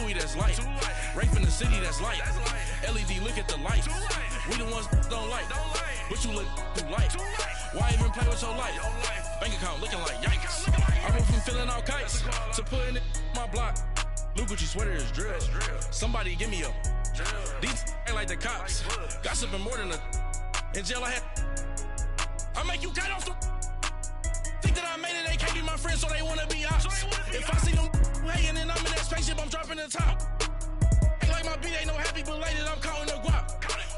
Louis, that's light. Rape in the city, that's light. LED, look at the lights. We the ones don't like. But you look too light. Why even play with your life? Bank account looking like yikes. I went from filling out kites to putting it in my block. Blue Gucci sweater is drill. Somebody give me a. These ain't like the cops. Gossiping more than a. In jail I had. I make you cut off the. Think that I made it, they can't be my friends, so they wanna be ops. If I see them hating and I'm in that spaceship, I'm dropping the top. Ain't like my beat ain't no happy belated, I'm counting the guap.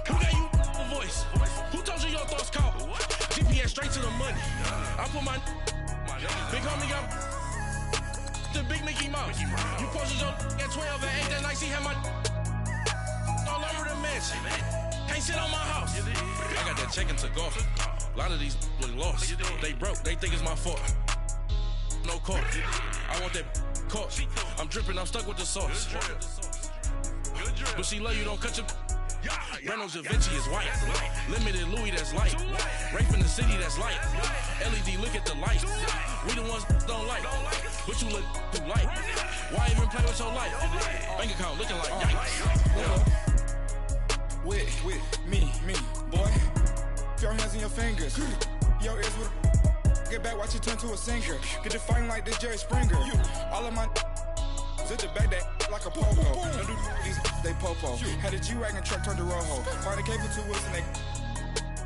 Who gave you a voice? Who told you your thoughts count? GPS straight to the money. I put my big homie got the big Mickey Mouse. You posted your at 12 and 8 that night, see how my all over the mansion. Can't sit on my house. I got that check into golf. A lot of these look lost. They broke, they think it's my fault. No court. I want that court. I'm dripping, I'm stuck with the sauce. But she love you, don't cut your. Reynolds Da Vinci is white. Limited Louis, that's light. Rape in the city, that's light. LED, look at the lights. We the ones don't like. But you look too light. Why even play with your life? Bank account looking like yikes. With me, boy. Your hands in your fingers. Your ears with a. Get back, watch you turn to a singer. Get to fighting like this Jerry Springer. All of my. Zit the back that like a popo. Don't do these they popo. Had a G-Wagon truck turned to Rojo. Find a cable 2 wheels and they.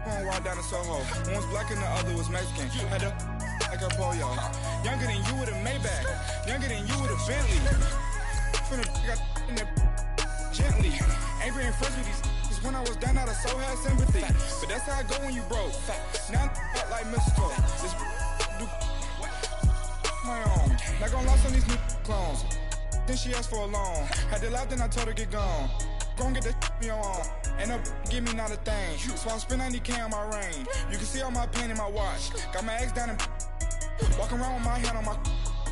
Going wild down in Soho. One was black and the other was Mexican. Had a. Like a pollo. Younger than you with a Maybach. Younger than you with a Bentley. From the. Got in that. Gently. Angry and friends with these. When I was down out, I so had sympathy. But that's how I go when you broke. Now I'm like mistletoe. This do my own. Not gonna lost on these new clones. Then she asked for a loan. Had to laugh, then I told her get gone. Gon' get that me on. Ain't no give me not a thing. So I spend 90K on my ring. You can see all my pain in my watch. Got my ex down and walking around with my hand on my.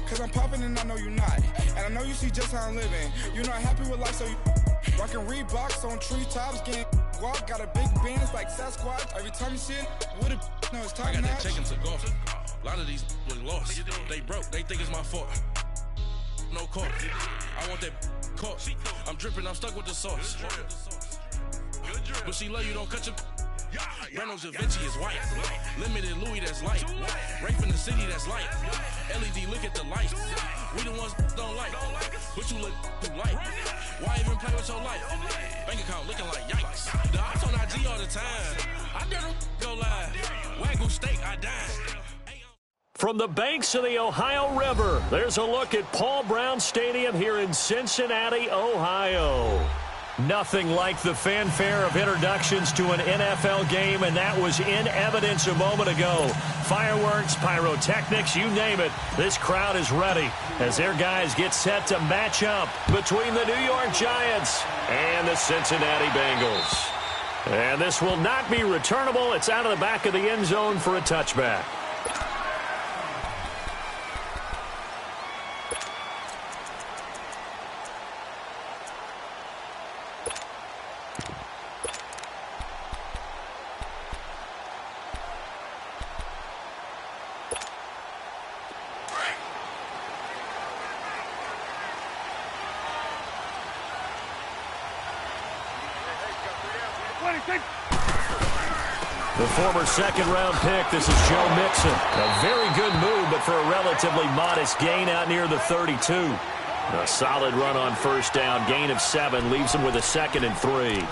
Cause I'm popping and I know you not. And I know you see just how I'm living. You're not happy with life, so you. Rockin' Reeboks on treetops, getting guap. Got a big band, it's like Sasquatch. Every time you see it, with it, no, it's top I got notch. that check into golf. A lot of these look lost. They broke, they think it's my fault. No court. I want that court. I'm dripping, I'm stuck with the sauce. But she love you, don't cut your. Reynolds Da Vinci is white. Limited Louis, that's light. Rape in the city, that's light. LED, look at the lights. We the ones don't like. But you look too light. Why even play with your life? Bank account looking like yikes. The ops on IG all the time. I never go live. Wagyu steak, I died. From the banks of the Ohio River, there's a look at Paul Brown Stadium here in Cincinnati, Ohio. Nothing like the fanfare of introductions to an NFL game, and that was in evidence a moment ago. Fireworks, pyrotechnics, you name it. This crowd is ready as their guys get set to match up between the New York Giants and the Cincinnati Bengals. And this will not be returnable. It's out of the back of the end zone for a touchback. The former second-round pick, this is Joe Mixon. A very good move, but for a relatively modest gain out near the 32. A solid run on first down, gain of 7, leaves him with a 2nd and 3.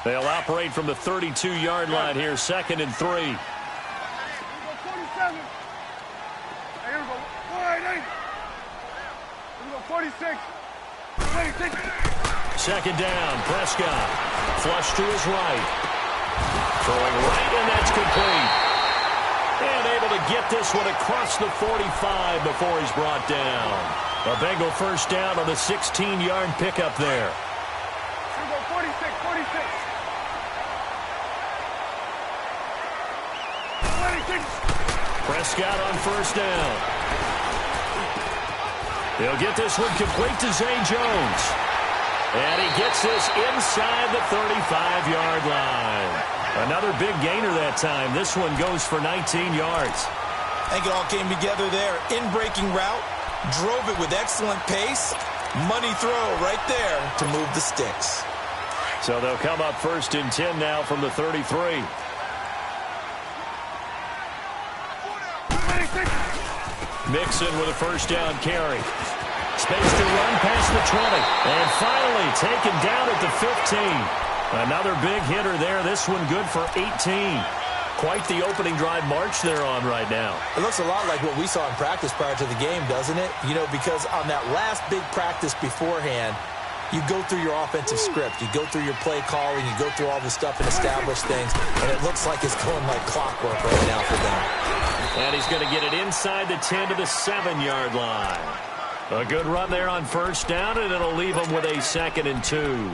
They'll operate from the 32-yard line here, 2nd and 3. Second down, Prescott. Flush to his right. Throwing right, and that's complete. And able to get this one across the 45 before he's brought down. A Bengal first down on a 16-yard pickup there. 46. Prescott on first down. He'll get this one complete to Zay Jones. And he gets this inside the 35-yard line. Another big gainer that time. This one goes for 19 yards. I think it all came together there. In-breaking route, drove it with excellent pace. Money throw right there to move the sticks. So they'll come up 1st and 10 now from the 33. Mixon with a first down carry. Space to run past the 20. And finally taken down at the 15. Another big hitter there. This one good for 18. Quite the opening drive march they're on right now. It looks a lot like what we saw in practice prior to the game, doesn't it? You know, because on that last big practice beforehand, you go through your offensive script. You go through your play calling. You go through all the stuff and establish things. And it looks like it's going like clockwork right now for them. And he's going to get it inside the 10 to the 7-yard line. A good run there on first down, and it'll leave him with a 2nd and 2.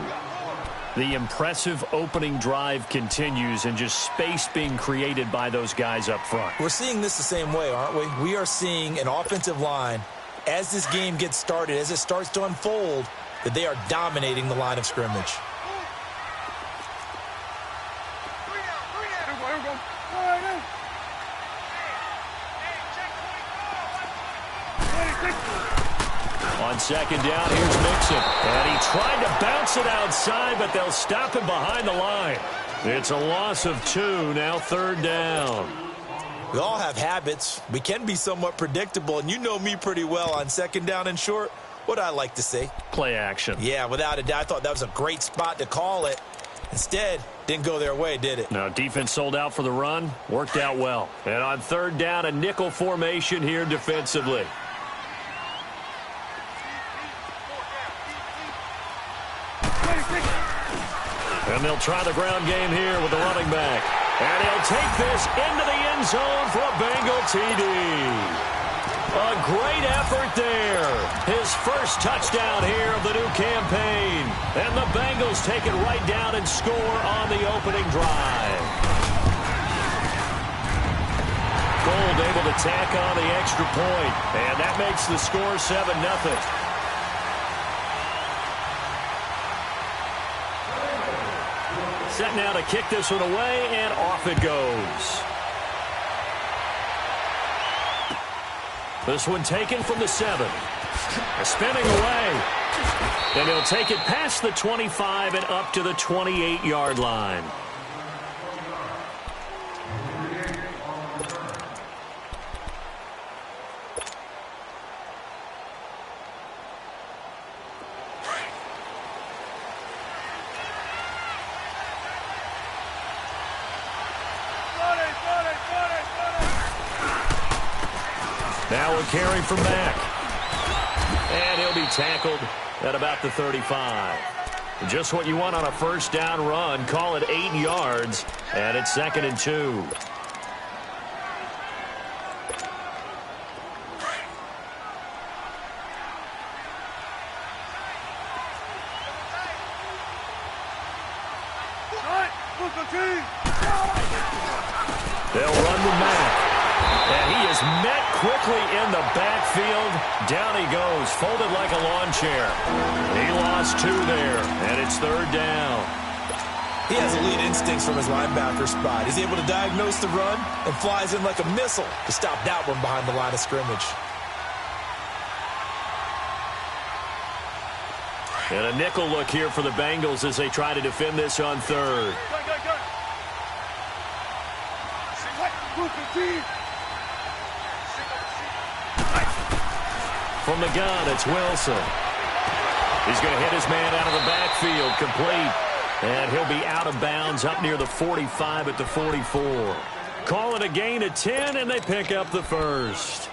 The impressive opening drive continues, and just space being created by those guys up front. We're seeing this the same way, aren't we? We are seeing an offensive line, as this game gets started, as it starts to unfold, that they are dominating the line of scrimmage. On 2nd down, here's Mixon. And he tried to bounce it outside, but they'll stop him behind the line. It's a loss of 2, now 3rd down. We all have habits. We can be somewhat predictable, and you know me pretty well on 2nd down and short. What I like to say? Play action. Yeah, without a doubt. I thought that was a great spot to call it. Instead, didn't go their way, did it? Now, defense sold out for the run. Worked out well. And on 3rd down, a nickel formation here defensively. And they'll try the ground game here with the running back. And he'll take this into the end zone for a Bengal TD. A great effort there. His first touchdown here of the new campaign. And the Bengals take it right down and score on the opening drive. Gold able to tack on the extra point. And that makes the score 7-0. Set now to kick this one away, and off it goes. This one taken from the 7. Spinning away. And he'll take it past the 25 and up to the 28-yard line. Now a carry from Mack. And he'll be tackled at about the 35. Just what you want on a first down run. Call it 8 yards. And it's 2nd and 2. They'll run with Mack. And he is met quickly in the backfield. Down he goes, folded like a lawn chair. He lost 2 there, and it's 3rd down. He has elite instincts from his linebacker spot. He's able to diagnose the run and flies in like a missile to stop that one behind the line of scrimmage. And a nickel look here for the Bengals as they try to defend this on 3rd. From the gun, it's Wilson. He's going to hit his man out of the backfield, complete. And he'll be out of bounds up near the 45 at the 44. Call it a gain of 10, and they pick up the first.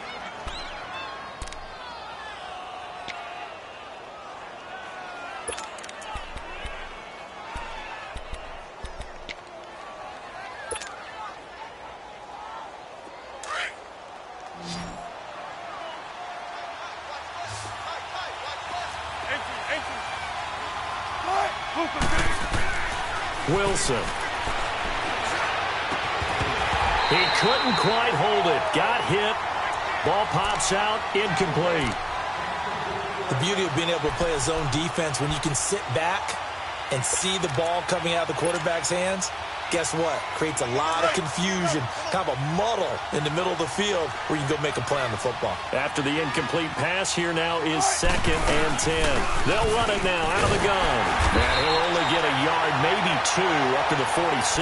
Wilson. He couldn't quite hold it. Got hit. Ball pops out. Incomplete. The beauty of being able to play a zone defense when you can sit back and see the ball coming out of the quarterback's hands, guess what? Creates a lot of confusion, kind of a muddle in the middle of the field where you can go make a play on the football. After the incomplete pass, here now is 2nd and 10. They'll run it now out of the gun. And he'll only get a yard, maybe 2, up to the 46.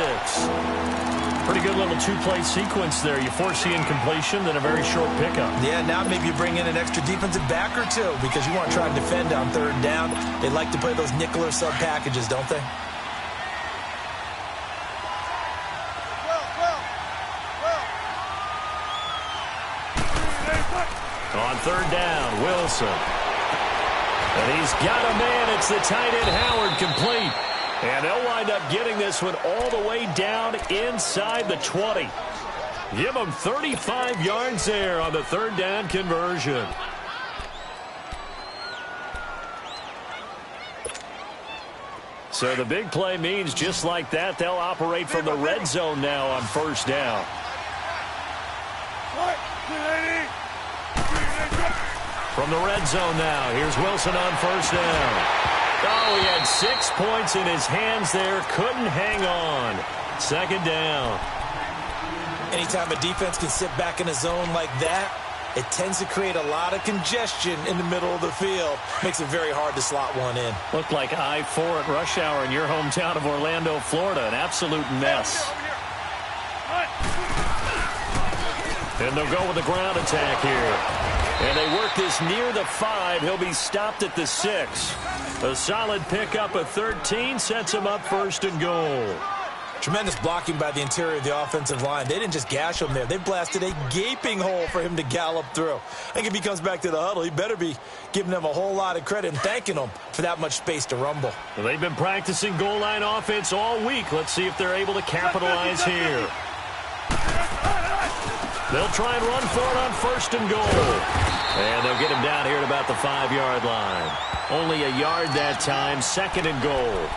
Pretty good little two-play sequence there. You force the incompletion, then a very short pickup. Yeah, now maybe you bring in an extra defensive back or two because you want to try and defend on 3rd down. They like to play those nickel or sub packages, don't they? On 3rd down, Wilson. And he's got a man. It's the tight end, Howard, complete. And they'll wind up getting this one all the way down inside the 20. Give them 35 yards there on the 3rd down conversion. So the big play means just like that, they'll operate from the red zone now on 1st down. From the red zone now, here's Wilson on 1st down. Oh, he had 6 points in his hands there. Couldn't hang on. 2nd down. Anytime a defense can sit back in a zone like that, it tends to create a lot of congestion in the middle of the field. Makes it very hard to slot one in. Looked like I-4 at rush hour in your hometown of Orlando, Florida. An absolute mess. And they'll go with the ground attack here. And they work this near the 5. He'll be stopped at the 6. A solid pickup of 13 sets him up 1st and goal. Tremendous blocking by the interior of the offensive line. They didn't just gash him there. They blasted a gaping hole for him to gallop through. I think if he comes back to the huddle, he better be giving them a whole lot of credit and thanking them for that much space to rumble. Well, they've been practicing goal line offense all week. Let's see if they're able to capitalize here. They'll try and run for it on 1st and goal. And they'll get him down here at about the 5-yard line. Only a yard that time, 2nd and goal.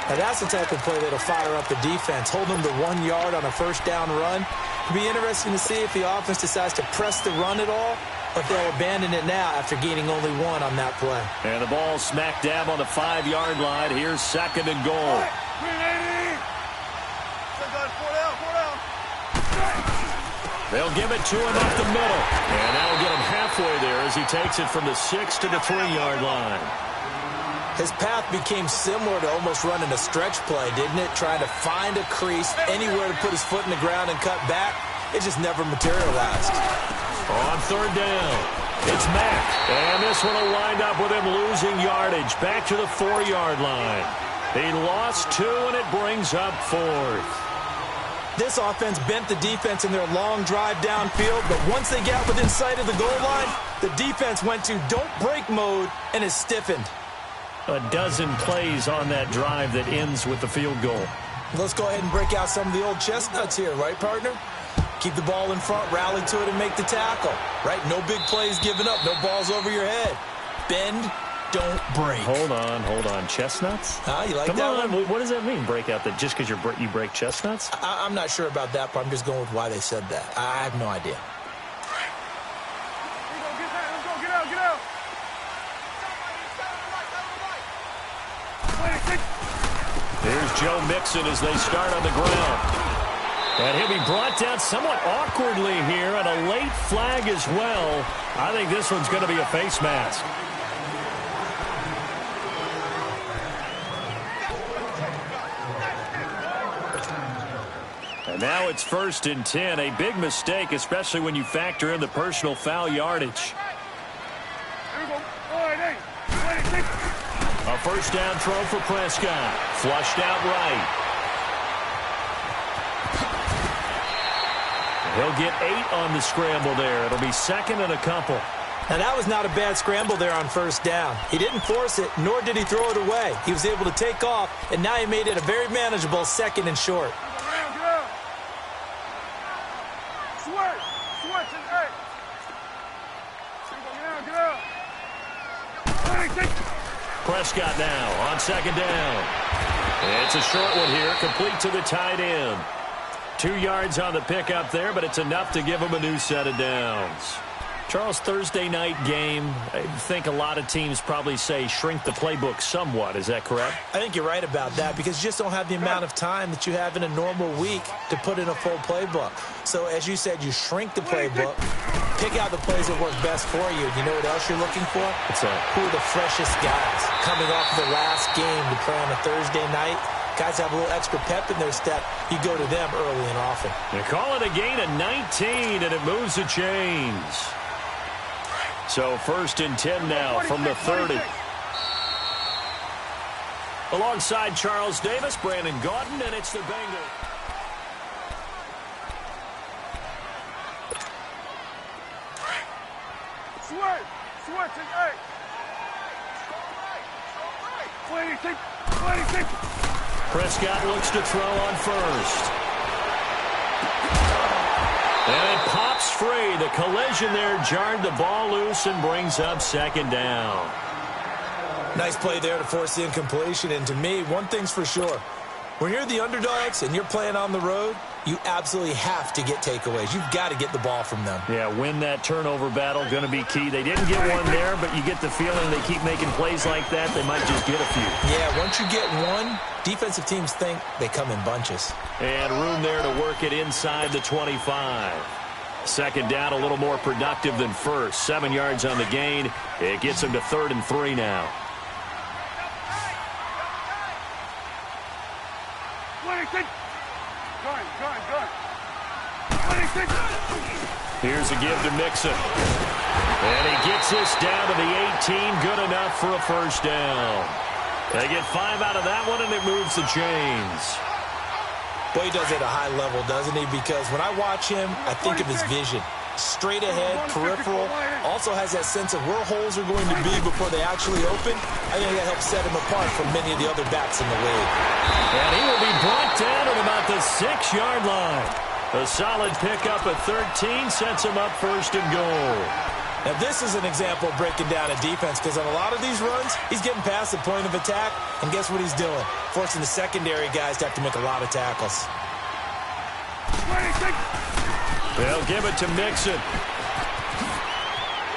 Now that's the type of play that'll fire up the defense. Hold them to 1 yard on a 1st down run. It'll be interesting to see if the offense decides to press the run at all, or if they'll abandon it now after gaining only 1 on that play. And the ball smack dab on the 5-yard line. Here's 2nd and goal. They'll give it to him up the middle. And that'll get him halfway there as he takes it from the 6 to the 3-yard line. His path became similar to almost running a stretch play, didn't it? Trying to find a crease, anywhere to put his foot in the ground and cut back. It just never materialized. On 3rd down, it's Mack. And this one will wind up with him losing yardage. Back to the 4-yard line. He lost 2, and it brings up 4th. This offense bent the defense in their long drive downfield, but once they got within sight of the goal line, the defense went to don't break mode and is stiffened. A dozen plays on that drive that ends with the field goal. Let's go ahead and break out some of the old chestnuts here, right, partner? Keep the ball in front, rally to it, and make the tackle, right? No big plays given up, no balls over your head. Bend, don't break. Hold on. Chestnuts? You like Come that on. one? What does that mean, break out? That just because you break chestnuts? I'm not sure about that, but I'm just going with why they said that. I have no idea. Here's Joe Mixon as they start on the ground. And he'll be brought down somewhat awkwardly here, and a late flag as well. I think this one's going to be a face mask. And now it's 1st and 10. A big mistake, especially when you factor in the personal foul yardage. A 1st down throw for Prescott. Flushed out right. He'll get 8 on the scramble there. It'll be 2nd and a couple. Now, that was not a bad scramble there on 1st down. He didn't force it, nor did he throw it away. He was able to take off, and now he made it a very manageable 2nd and short. Prescott now on 2nd down. It's a short one here, complete to the tight end. 2 yards on the pickup there, but it's enough to give him a new set of downs. Charles, Thursday night game, I think a lot of teams probably say shrink the playbook somewhat. Is that correct? I think you're right about that because you just don't have the amount of time that you have in a normal week to put in a full playbook. So as you said, you shrink the playbook, pick out the plays that work best for you. You know what else you're looking for? What's that? Who are the freshest guys coming off the last game to play on a Thursday night? Guys have a little extra pep in their step. You go to them early and often. They call it a gain of 19, and it moves the chains. So 1st and 10 now from the 30. Alongside Charles Davis, Brandon Gaudin, and it's the Bengals. Switch, hey. 26. Prescott looks to throw on first. And it pops free. The collision there jarred the ball loose and brings up 2nd down. Nice play there to force the incompletion. And to me, one thing's for sure. When you're the underdogs and you're playing on the road, you absolutely have to get takeaways. You've got to get the ball from them. Yeah, win that turnover battle, going to be key. They didn't get one there, but you get the feeling they keep making plays like that, they might just get a few. Yeah, once you get one, defensive teams think they come in bunches. And room there to work it inside the 25. 2nd down, a little more productive than first. 7 yards on the gain. It gets them to 3rd and 3 now. 26. Gun. 26. Here's a give to Mixon. And he gets this down to the 18. Good enough for a 1st down. They get 5 out of that one, and it moves the chains. Boy, he does it at a high level, doesn't he? Because when I watch him, I think of his vision. Straight ahead, peripheral, also has that sense of where holes are going to be before they actually open. I think that helps set him apart from many of the other backs in the league. And he will be brought down at about the 6-yard line. A solid pickup at 13 sets him up 1st and goal. Now, this is an example of breaking down a defense because on a lot of these runs, he's getting past the point of attack, and guess what he's doing? Forcing the secondary guys to have to make a lot of tackles. 26. They'll give it to Mixon.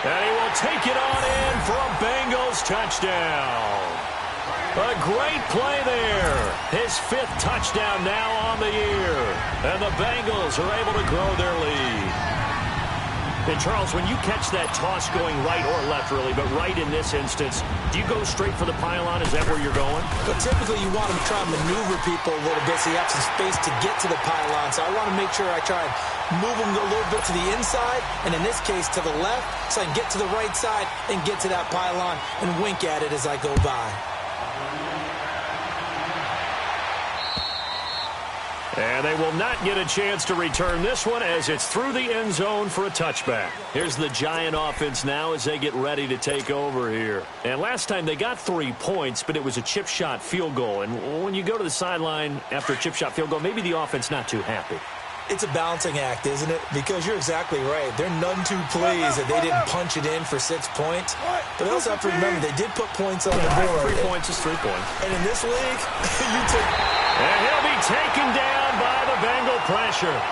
And he will take it on in for a Bengals touchdown. A great play there. His 5th touchdown now on the year. And the Bengals are able to grow their lead. And Charles, when you catch that toss going right or left, really, but right in this instance, do you go straight for the pylon? Is that where you're going? But typically you want to try and maneuver people a little bit so you have some space to get to the pylon. So I want to make sure I try and move them a little bit to the inside, and in this case to the left, so I can get to the right side and get to that pylon and wink at it as I go by. And they will not get a chance to return this one as it's through the end zone for a touchback. Here's the Giant offense now as they get ready to take over here. And last time they got 3 points, but it was a chip shot field goal. And when you go to the sideline after a chip shot field goal, maybe the offense not too happy. It's a balancing act, isn't it? Because you're exactly right. They're none too pleased that they didn't punch it in for 6 points. But they also have to remember they did put points on the board. 3 points is 3 points. And in this league, you take... And he'll be taken down by the Bengal pressure.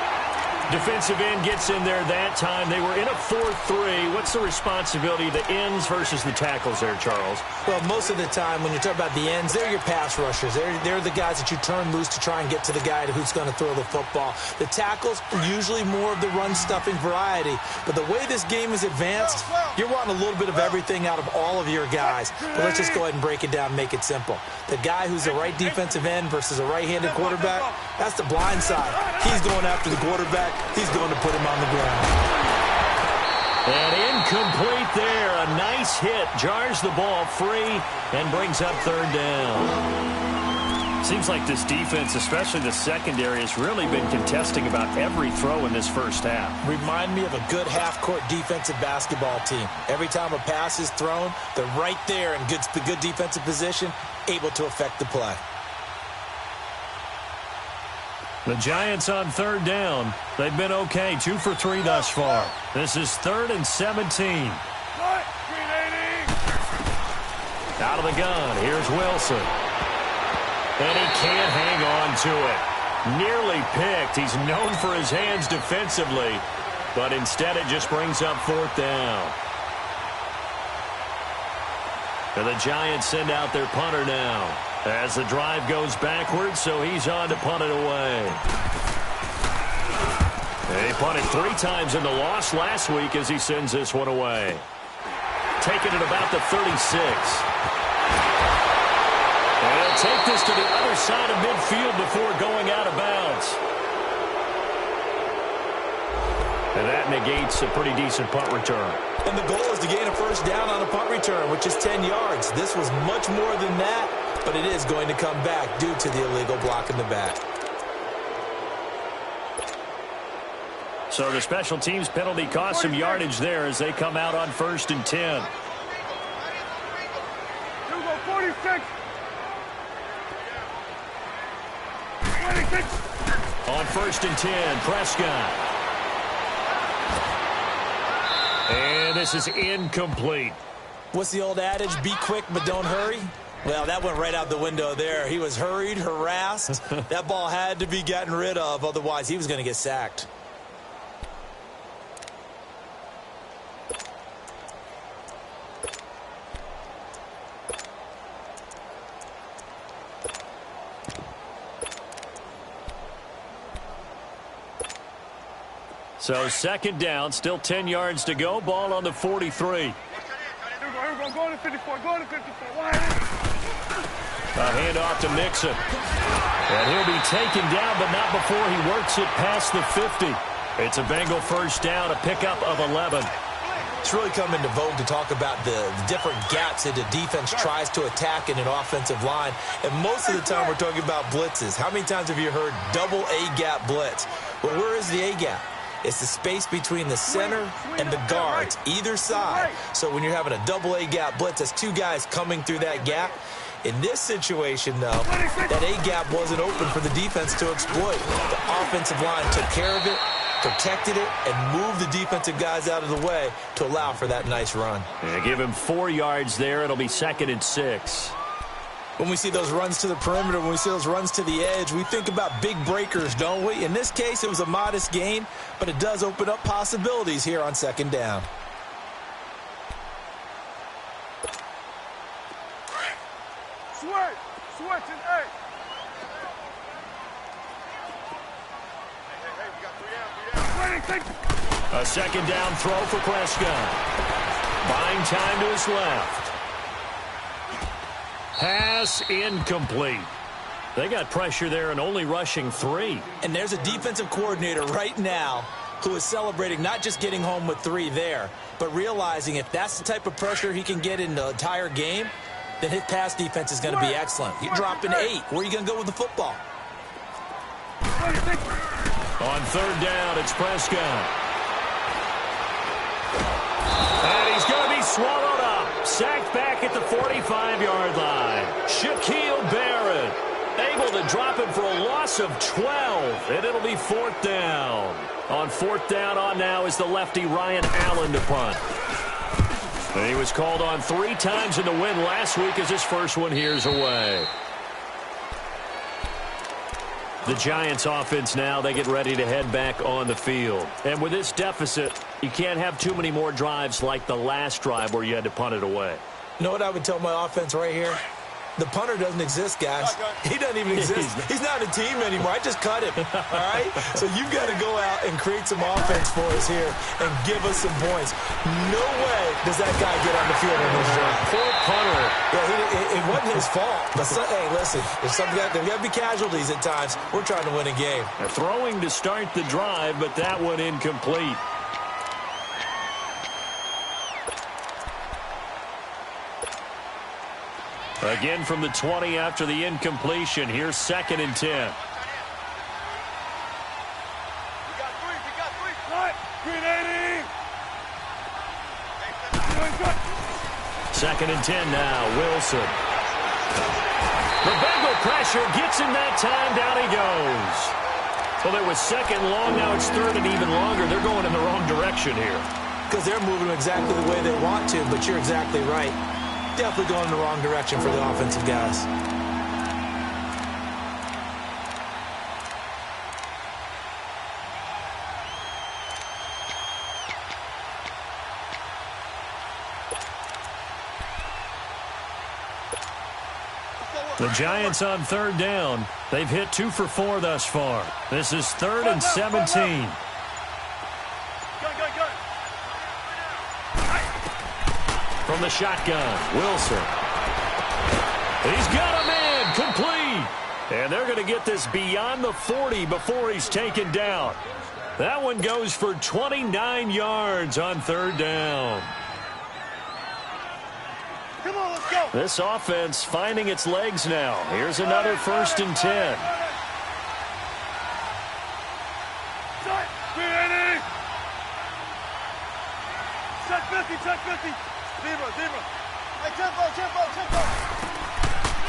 Defensive end gets in there that time. They were in a 4-3. What's the responsibility of the ends versus the tackles there, Charles? Well, most of the time when you talk about the ends, they're your pass rushers. They're the guys that you turn loose to try and get to the guy who's going to throw the football. The tackles are usually more of the run-stuffing variety. But the way this game is advanced, you're wanting a little bit of everything out of all of your guys. But let's just go ahead and break it down and make it simple. The guy who's the right defensive end versus a right-handed quarterback, that's the blind side. He's going after the quarterback. He's going to put him on the ground. And incomplete there. A nice hit. Jars the ball free and brings up 3rd down. Seems like this defense, especially the secondary, has really been contesting about every throw in this first half. Remind me of a good half-court defensive basketball team. Every time a pass is thrown, they're right there in good defensive position, able to affect the play. The Giants on 3rd down. They've been okay, 2 for 3 thus far. This is 3rd and 17. Out of the gun, here's Wilson. And he can't hang on to it. Nearly picked. He's known for his hands defensively. but instead it just brings up 4th down. And the Giants send out their punter now as the drive goes backwards, so he's on to punt it away. He punted 3 times in the loss last week as he sends this one away. Taking it about the 36. And he'll take this to the other side of midfield before going out of bounds. And that negates a pretty decent punt return. And the goal is to gain a first down on a punt return, which is 10 yards. This was much more than that, but it is going to come back due to the illegal block in the back. So the special teams penalty cost some yardage there as they come out on 1st and 10. Here we go, 46. 26. On 1st and 10, Prescott. And this is incomplete. What's the old adage? Be quick, but don't hurry. Well, that went right out the window there. He was hurried, harassed. That ball had to be gotten rid of, otherwise he was going to get sacked. So 2nd down, still 10 yards to go. Ball on the 43. Here we go, go on to 54, go on to 54. Wide. A handoff to Mixon. And he'll be taken down, but not before he works it past the 50. It's a Bengal first down, a pickup of 11. It's really come into vogue to talk about the different gaps that the defense tries to attack in an offensive line. And most of the time we're talking about blitzes. How many times have you heard double A-gap blitz? Well, where is the A-gap? It's the space between the center and the guards, either side. So when you're having a double A-gap blitz, that's 2 guys coming through that gap. In this situation, though, that A-gap wasn't open for the defense to exploit. The offensive line took care of it, protected it, and moved the defensive guys out of the way to allow for that nice run. And give him 4 yards there. It'll be 2nd and 6. When we see those runs to the perimeter, when we see those runs to the edge, we think about big breakers, don't we? In this case, it was a modest gain, but it does open up possibilities here on 2nd down. Switch and 8. Hey, we got 3 down. 26. A 2nd down throw for Prescott. Buying time to his left. Pass incomplete. They got pressure there and only rushing 3. And there's a defensive coordinator right now who is celebrating not just getting home with 3 there, but realizing if that's the type of pressure he can get in the entire game, then his pass defense is going to be excellent. You're dropping 8. Where are you going to go with the football? 26. On 3rd down, it's Prescott. And he's going to be swallowed up. Sacked back at the 45-yard line. Shaquille Barrett able to drop him for a loss of 12. And it'll be 4th down. On 4th down on now is the lefty Ryan Allen to punt. And he was called on 3 times in the win last week as his first one here's away. The Giants offense now, they get ready to head back on the field. And with this deficit, you can't have too many more drives like the last drive where you had to punt it away. You know what I would tell my offense right here? The punter doesn't exist, guys. He doesn't even exist. He's not a team anymore. I just cut him, all right? So you've got to go out and create some offense for us here and give us some points. No way does that guy get on the field in this drive. Poor punter. Yeah, it wasn't his fault. But, hey, listen, there's got to be casualties at times. We're trying to win a game. They're throwing to start the drive, but that one incomplete. Again from the 20 after the incompletion. Here's 2nd and 10. We got 3. What? 380. 2nd and 10 now. Wilson. The Bengal pressure gets him that time. Down he goes. Well, it was 2nd long. Now it's 3rd and even longer. They're going in the wrong direction here. Because they're moving exactly the way they want to, but you're exactly right. Definitely going in the wrong direction for the offensive guys. The Giants on third down. They've hit 2 for 4 thus far. This is 3rd and 17. From the shotgun, Wilson. He's got a man, complete. And they're going to get this beyond the 40 before he's taken down. That one goes for 29 yards on third down. Come on, let's go. This offense finding its legs now. Here's another 1st and 10. Check 50, check 50. Zebra. Hey, tempo.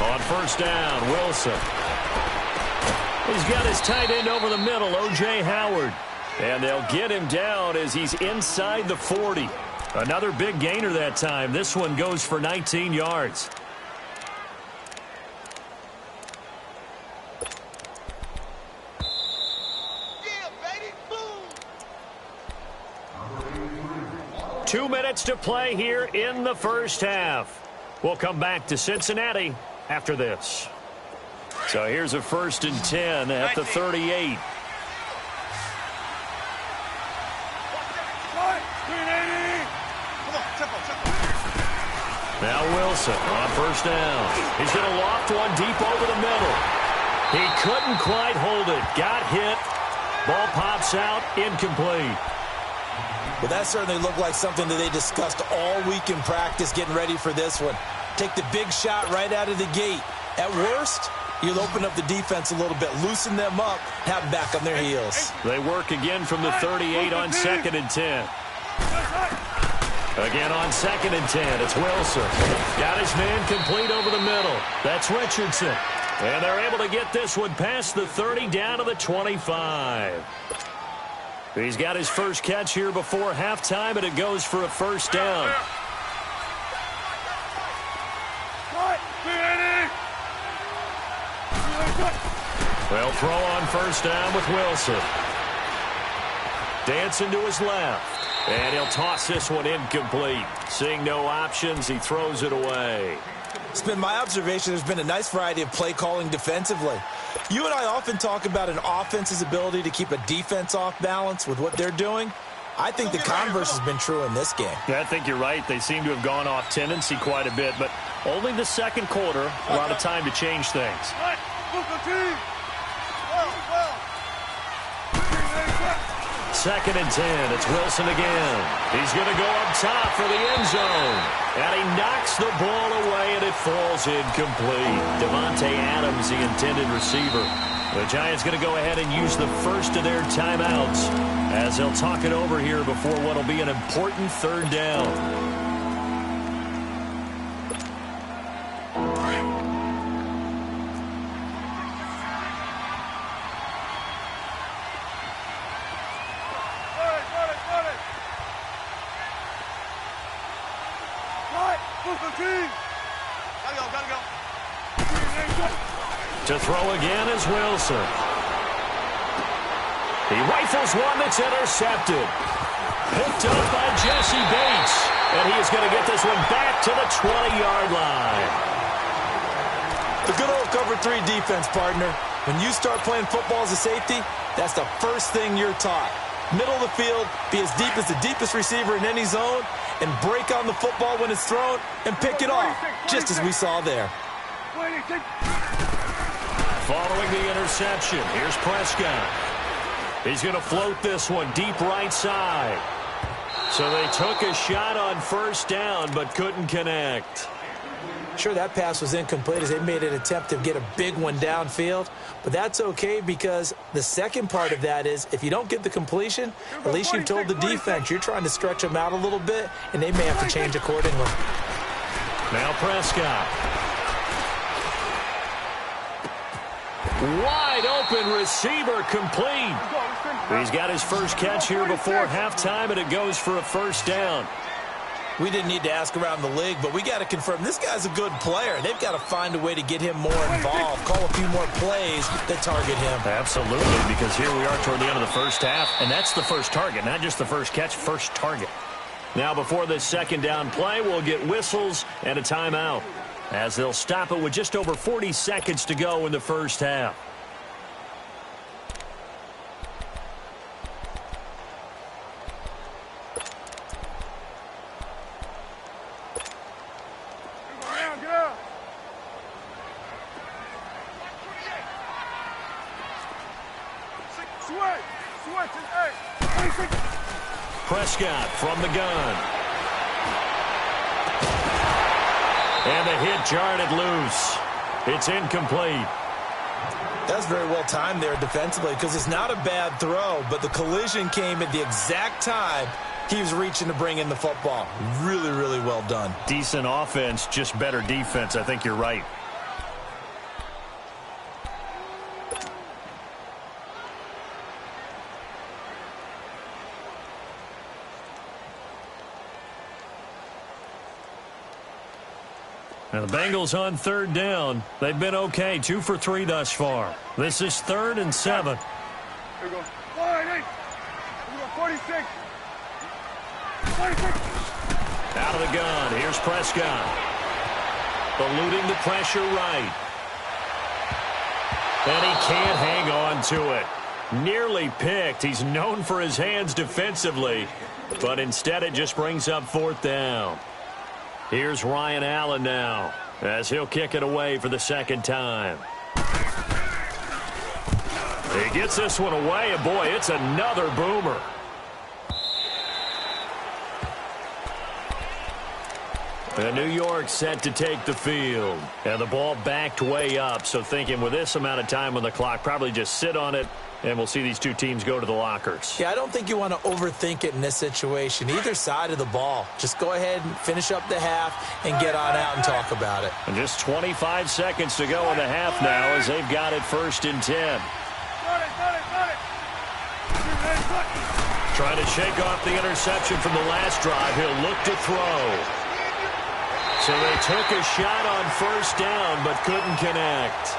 On first down, Wilson. He's got his tight end over the middle, O.J. Howard. And they'll get him down as he's inside the 40. Another big gainer that time. This one goes for 19 yards. Yeah, baby. Boom. 2 minutes to play here in the first half. We'll come back to Cincinnati after this. So here's a 1st and 10 at the 38. Now Wilson on first down. He's going to loft one deep over the middle. He couldn't quite hold it. Got hit. Ball pops out. Incomplete. Well, that certainly looked like something that they discussed all week in practice getting ready for this one. Take the big shot right out of the gate. At worst, you'll open up the defense a little bit, loosen them up, have them back on their heels. They work again from the 38 on 2nd and 10. Again on 2nd and 10, it's Wilson. Got his man complete over the middle. That's Richardson. And they're able to get this one past the 30 down to the 25. He's got his first catch here before halftime, and it goes for a 1st down. They'll throw on 1st down with Wilson. Dancing to his left. And he'll toss this one incomplete. Seeing no options, he throws it away. It's been my observation there's been a nice variety of play calling defensively. You and I often talk about an offense's ability to keep a defense off balance with what they're doing. I think the converse has been true in this game. Yeah, I think you're right. They seem to have gone off tendency quite a bit, but only the 2nd quarter, a lot of time to change things. Second and 10. It's Wilson again. He's going to go up top for the end zone. And he knocks the ball away, and it falls incomplete. Devontae Adams, the intended receiver. The Giants going to go ahead and use the first of their timeouts as they'll talk it over here before what will be an important 3rd down. To throw again is Wilson. He rifles one that's intercepted. Picked up by Jesse Bates. And he is going to get this one back to the 20-yard line. The good old cover 3 defense, partner. When you start playing football as a safety, that's the first thing you're taught. Middle of the field, be as deep as the deepest receiver in any zone, and break on the football when it's thrown and pick it off, just as we saw there. Following the interception, here's Prescott. He's going to float this one deep right side. So they took a shot on 1st down but couldn't connect. Sure, that pass was incomplete as they made an attempt to get a big one downfield. But that's okay because the second part of that is if you don't get the completion, at least you've told the defense you're trying to stretch them out a little bit, and they may have to change accordingly. Now Prescott. Wide open receiver complete. He's got his first catch here before halftime, and it goes for a 1st down. We didn't need to ask around the league, but we got to confirm this guy's a good player. They've got to find a way to get him more involved, call a few more plays that target him. Absolutely, because here we are toward the end of the first half, and that's the first target, not just the first catch, first target. Now, before this 2nd down play, we'll get whistles and a timeout. as they'll stop it with just over 40 seconds to go in the first half. Prescott from the gun. And the hit jarred it loose. It's incomplete. That's very well timed there defensively because it's not a bad throw, but the collision came at the exact time he was reaching to bring in the football. Really, really well done. Decent offense, just better defense. I think you're right. Now the Bengals on third down. They've been okay, 2 for 3 thus far. This is 3rd and 7. Here we go. 46. 46. Out of the gun. Here's Prescott. Eluding the pressure right. And he can't hang on to it. Nearly picked. He's known for his hands defensively, but instead it just brings up 4th down. Here's Ryan Allen now, as he'll kick it away for the second time. He gets this one away, and boy, it's another boomer. And New York set to take the field. And the ball backed way up, so thinking with this amount of time on the clock, probably just sit on it, and we'll see these two teams go to the lockers. Yeah, I don't think you want to overthink it in this situation. Either side of the ball. Just go ahead and finish up the half and get on out and talk about it. And just 25 seconds to go in the half now as they've got it 1st and 10. Trying to shake off the interception from the last drive. He'll look to throw. So they took a shot on 1st down but couldn't connect.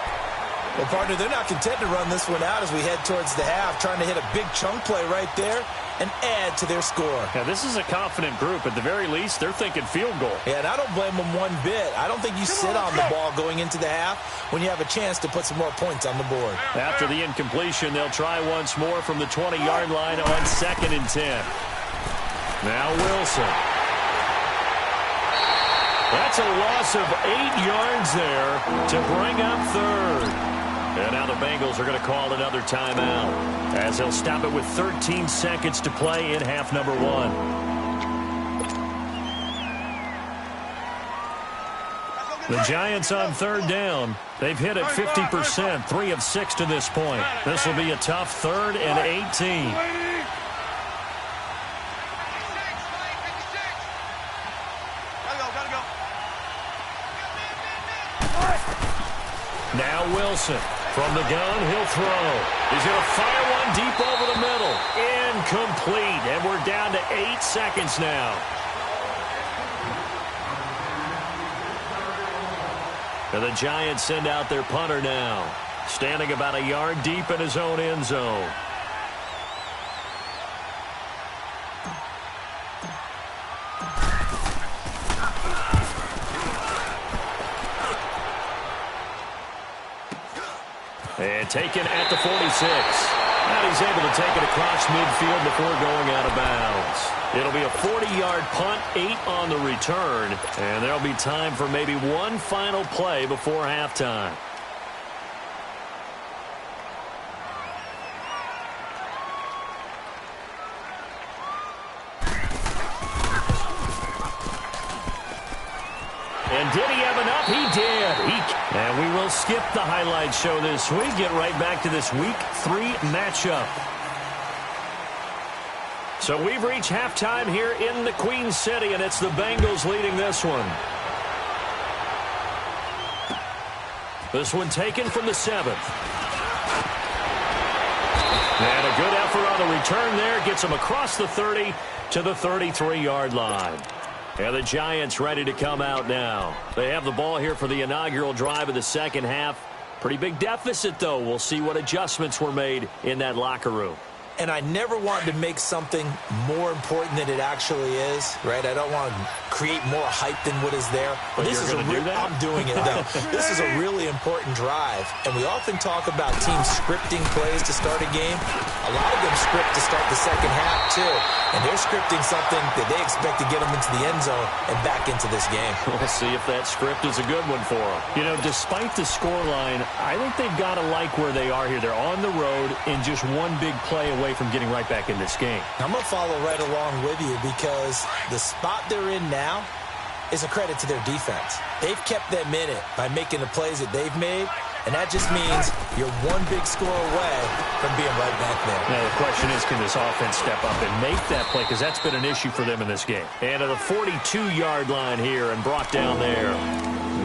Well, partner, they're not content to run this one out as we head towards the half, trying to hit a big chunk play right there and add to their score. Yeah, this is a confident group. At the very least, they're thinking field goal. Yeah, and I don't blame them one bit. I don't think you sit on the ball going into the half when you have a chance to put some more points on the board. After the incompletion, they'll try once more from the 20-yard line on 2nd and 10. Now Wilson. That's a loss of 8 yards there to bring up 3rd. And now the Bengals are going to call another timeout as they'll stop it with 13 seconds to play in half number 1. The Giants on 3rd down. They've hit it 50%, 3 of 6 to this point. This will be a tough 3rd and 18. Now Wilson. From the gun, he'll throw. He's going to fire one deep over the middle. Incomplete. And we're down to 8 seconds now. And the Giants send out their punter now. Standing about a yard deep in his own end zone. And taken at the 46. And he's able to take it across midfield before going out of bounds. It'll be a 40-yard punt, 8 on the return. And there'll be time for maybe one final play before halftime. And did he have enough? He did. And we will skip the highlight show this week. Get right back to this Week 3 matchup. So we've reached halftime here in the Queen City, and it's the Bengals leading this one. This one taken from the 7th. And a good effort on the return there. Gets him across the 30 to the 33-yard line. And the Giants ready to come out now. They have the ball here for the inaugural drive of the second half. Pretty big deficit, though. We'll see what adjustments were made in that locker room. and I never want to make something more important than it actually is, right? I don't want to create more hype than what is there. But this is I'm doing it, though. This is a really important drive, and we often talk about teams scripting plays to start a game. A lot of them script to start the second half, too, and they're scripting something that they expect to get them into the end zone and back into this game. We'll see if that script is a good one for them. You know, despite the scoreline, I think they've got to like where they are here. They're on the road and just one big play away from getting right back in this game. I'm going to follow right along with you because the spot they're in now is a credit to their defense. They've kept them in it by making the plays that they've made, and that just means you're one big score away from being right back there. Now, the question is, can this offense step up and make that play? Because that's been an issue for them in this game. And to the 42-yard line here and brought down there.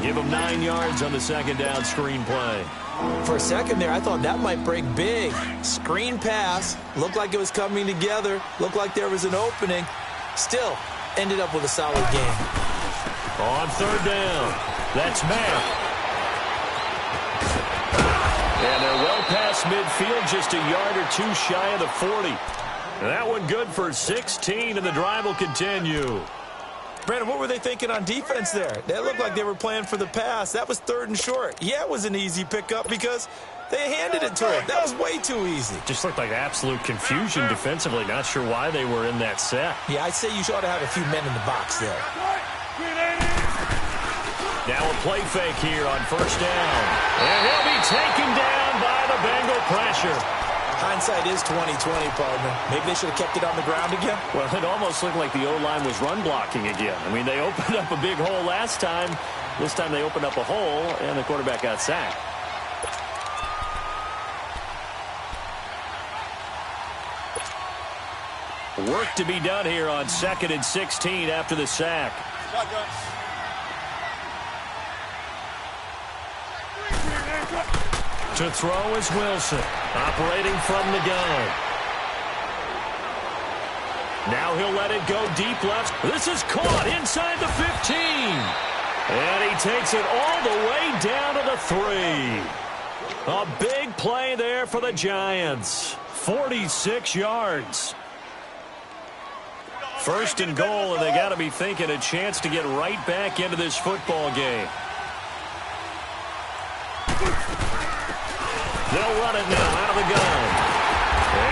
Give them 9 yards on the second down screen play. For a second there, I thought that might break big. Screen pass. Looked like it was coming together. Looked like there was an opening. Still, ended up with a solid game. On third down, that's Matt. And they're well past midfield, just a yard or two shy of the 40. And that one good for 16, and the drive will continue. Brandon, what were they thinking on defense there? They looked like they were playing for the pass. That was 3rd and short. Yeah, it was an easy pickup because they handed it to him. That was way too easy. Just looked like absolute confusion defensively. Not sure why they were in that set. Yeah, I'd say you ought to have a few men in the box there. Now a play fake here on first down. And he'll be taken down by the Bengal pressure. Hindsight is 20/20, partner. Maybe they should have kept it on the ground again. Well, it almost looked like the O-line was run blocking again. I mean, they opened up a big hole last time. This time they opened up a hole, and the quarterback got sacked. Work to be done here on 2nd and 16 after the sack. To throw is Wilson, operating from the gun. Now he'll let it go deep left. This is caught inside the 15. And he takes it all the way down to the 3. A big play there for the Giants. 46 yards. First and goal, and they got to be thinking a chance to get right back into this football game. They'll run it now out of the gun.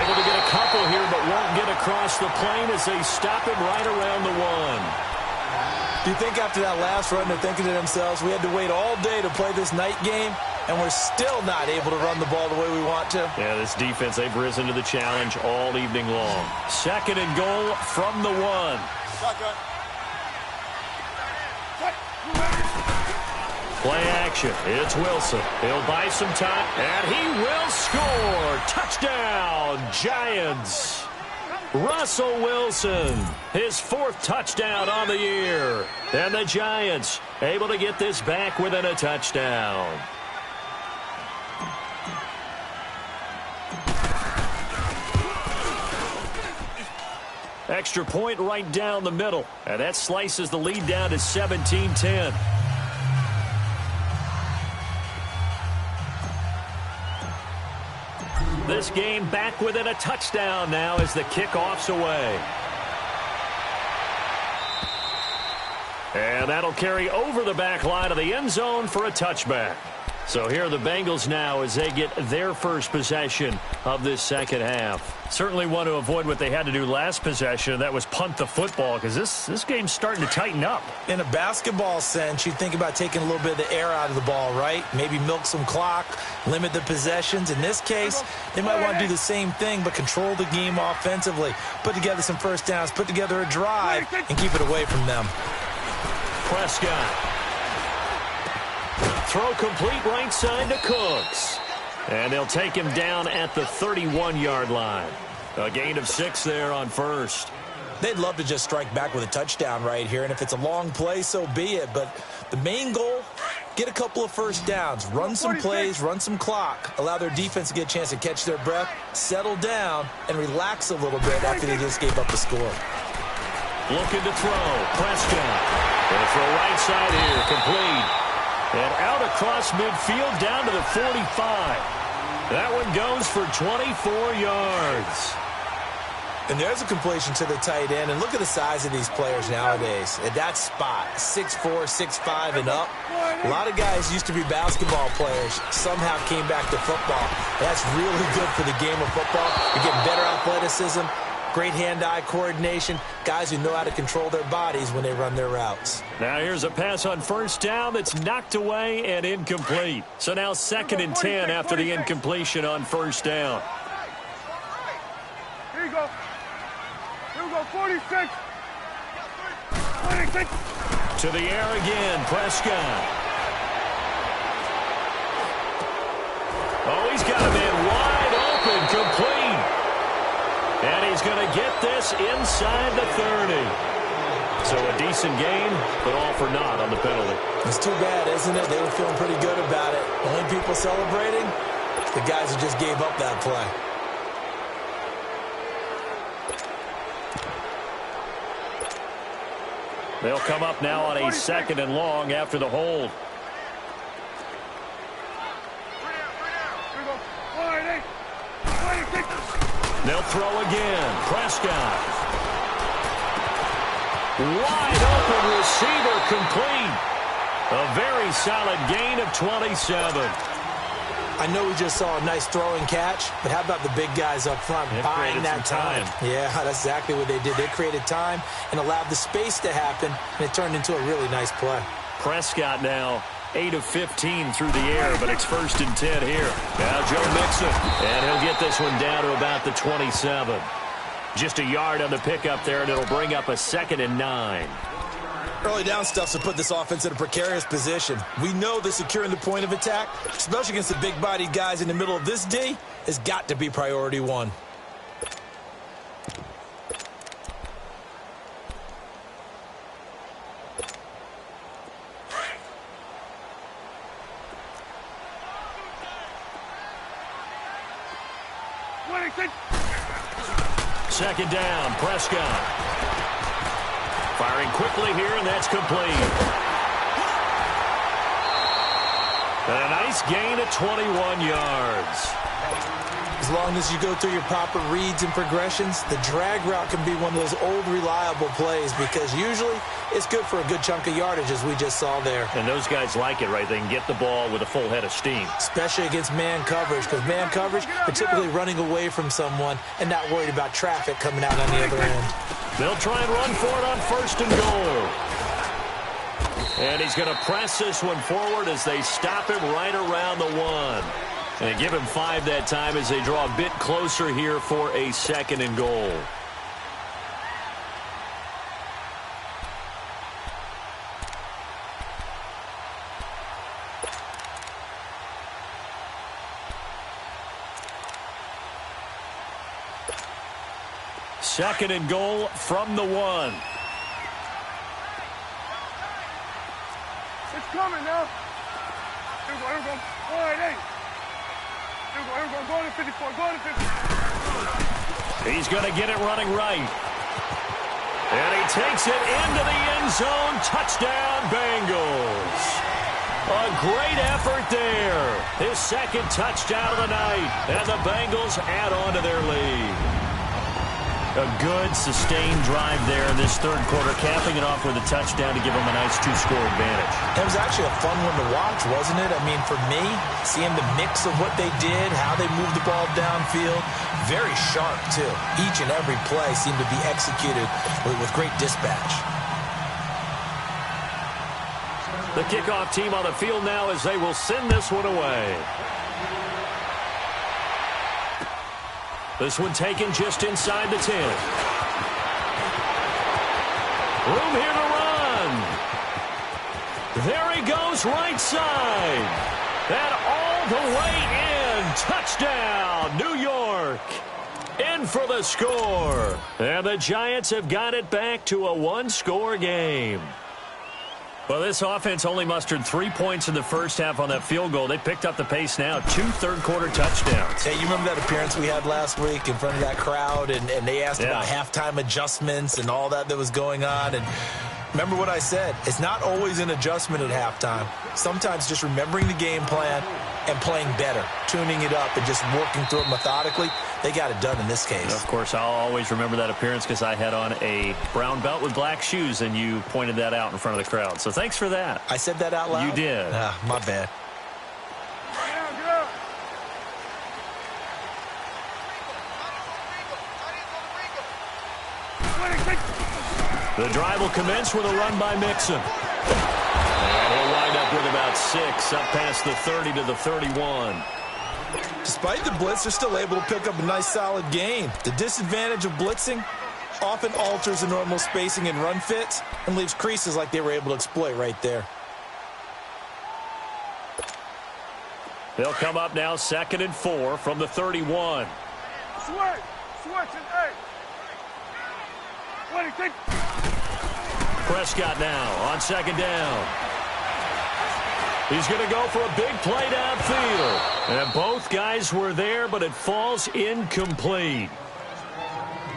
Able to get a couple here, but won't get across the plane as they stop him right around the 1. Do you think after that last run they're thinking to themselves, we had to wait all day to play this night game, and we're still not able to run the ball the way we want to? Yeah, this defense, they've risen to the challenge all evening long. 2nd and goal from the 1. Play action. It's Wilson. He'll buy some time, and he will score. Touchdown, Giants. Russell Wilson, his 4th touchdown on the year. And the Giants able to get this back within a touchdown. Extra point right down the middle. And that slices the lead down to 17-10. This game back within a touchdown now as the kickoff's away. And that'll carry over the back line of the end zone for a touchback. So here are the Bengals now as they get their first possession of this second half. Certainly want to avoid what they had to do last possession, and that was punt the football, because this game's starting to tighten up. In a basketball sense, you think about taking a little bit of the air out of the ball, right? Maybe milk some clock, limit the possessions. In this case, they might want to do the same thing, but control the game offensively. Put together some first downs, put together a drive, and keep it away from them. Prescott. Throw complete right side to Cooks. And they'll take him down at the 31-yard line. A gain of 6 there on first. They'd love to just strike back with a touchdown right here, and if it's a long play, so be it. But the main goal, get a couple of first downs, run some plays, run some clock, allow their defense to get a chance to catch their breath, settle down, and relax a little bit after they just gave up a score. Looking to throw. Prescott. Going to throw right side here. Complete. And out across midfield down to the 45. That one goes for 24 yards. And there's a completion to the tight end. And look at the size of these players nowadays. At that spot, 6'4", 6'5", and up. A lot of guys used to be basketball players, somehow came back to football. That's really good for the game of football. You're getting better athleticism, great hand-eye coordination, guys who know how to control their bodies when they run their routes. Now here's a pass on first down that's knocked away and incomplete. So now 2nd and 10 after the incompletion on first down. Here you go. Here we go, 46. 26. To the air again, Prescott. Oh, he's got a man wide open, complete. And he's going to get this inside the 30. So a decent game, but all for naught on the penalty. It's too bad, isn't it? They were feeling pretty good about it. Only people celebrating, the guys who just gave up that play. They'll come up now on a 2nd and long after the hold. They'll throw again. Prescott. Wide open receiver, complete. A very solid gain of 27. I know we just saw a nice throw and catch, but how about the big guys up front buying that time? Yeah, that's exactly what they did. They created time and allowed the space to happen, and it turned into a really nice play. Prescott now 8 of 15 through the air, but it's 1st and 10 here. Now Joe Mixon, and he'll get this one down to about the 27. Just a yard on the pickup there, and it'll bring up a 2nd and 9. Early down stuff to put this offense in a precarious position. We know that securing the point of attack, especially against the big-bodied guys in the middle of this D, has got to be priority one. Second down, Prescott. Firing quickly here, and that's complete. And a nice gain of 21 yards. As long as you go through your proper reads and progressions, the drag route can be one of those old reliable plays because usually it's good for a good chunk of yardage, as we just saw there. And those guys like it, right? They can get the ball with a full head of steam. Especially against man coverage, because man coverage, they're typically running away from someone and not worried about traffic coming out on the other end. They'll try and run for it on 1st and goal. And he's going to press this one forward as they stop him right around the 1. And they give him 5 that time as they draw a bit closer here for a 2nd and goal. Second and goal from the 1. It's coming now. Here we go, here we go. All right, hey. Here we go, here we go. Go to 54, go to 54. He's going to get it running right. And he takes it into the end zone. Touchdown, Bengals. A great effort there. His 2nd touchdown of the night. And the Bengals add on to their lead. A good, sustained drive there in this 3rd quarter, capping it off with a touchdown to give them a nice 2-score advantage. It was actually a fun one to watch, wasn't it? I mean, for me, seeing the mix of what they did, how they moved the ball downfield, very sharp, too. Each and every play seemed to be executed with great dispatch. The kickoff team on the field now as they will send this one away. This one taken just inside the 10. Room here to run. There he goes right side. And all the way in. Touchdown, New York. In for the score. And the Giants have got it back to a 1-score game. Well, this offense only mustered 3 points in the first half on that field goal. They picked up the pace now. 2 third-quarter touchdowns. Hey, you remember that appearance we had last week in front of that crowd, and they asked about halftime adjustments and all that was going on, and remember what I said. It's not always an adjustment at halftime. Sometimes just remembering the game plan and playing better, tuning it up and just working through it methodically. They got it done in this case. Of course, I'll always remember that appearance because I had on a brown belt with black shoes, and you pointed that out in front of the crowd. So thanks for that. I said that out loud? You did. My bad. The drive will commence with a run by Mixon. And he'll wind up with about 6, up past the 30 to the 31. Despite the blitz, they're still able to pick up a nice, solid gain. The disadvantage of blitzing often alters the normal spacing and run fits and leaves creases like they were able to exploit right there. They'll come up now 2nd and 4 from the 31. Switch and 8. Prescott now on 2nd down. He's going to go for a big play downfield. And both guys were there, but it falls incomplete.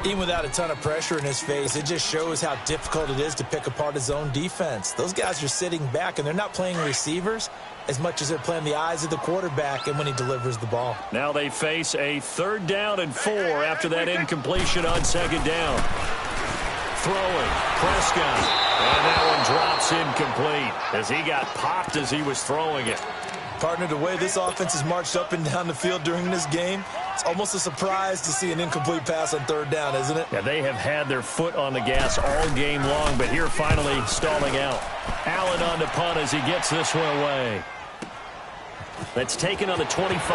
Even without a ton of pressure in his face, it just shows how difficult it is to pick apart his own defense. Those guys are sitting back, and they're not playing receivers as much as they're playing the eyes of the quarterback and when he delivers the ball. Now they face a 3rd down and 4 after that incompletion on 2nd down. Throwing, Prescott, and that one drops incomplete as he got popped as he was throwing it. Partner, the way this offense has marched up and down the field during this game, it's almost a surprise to see an incomplete pass on 3rd down, isn't it? Yeah, they have had their foot on the gas all game long, but here finally stalling out. Allen on the punt as he gets this one away. That's taken on the 25. Now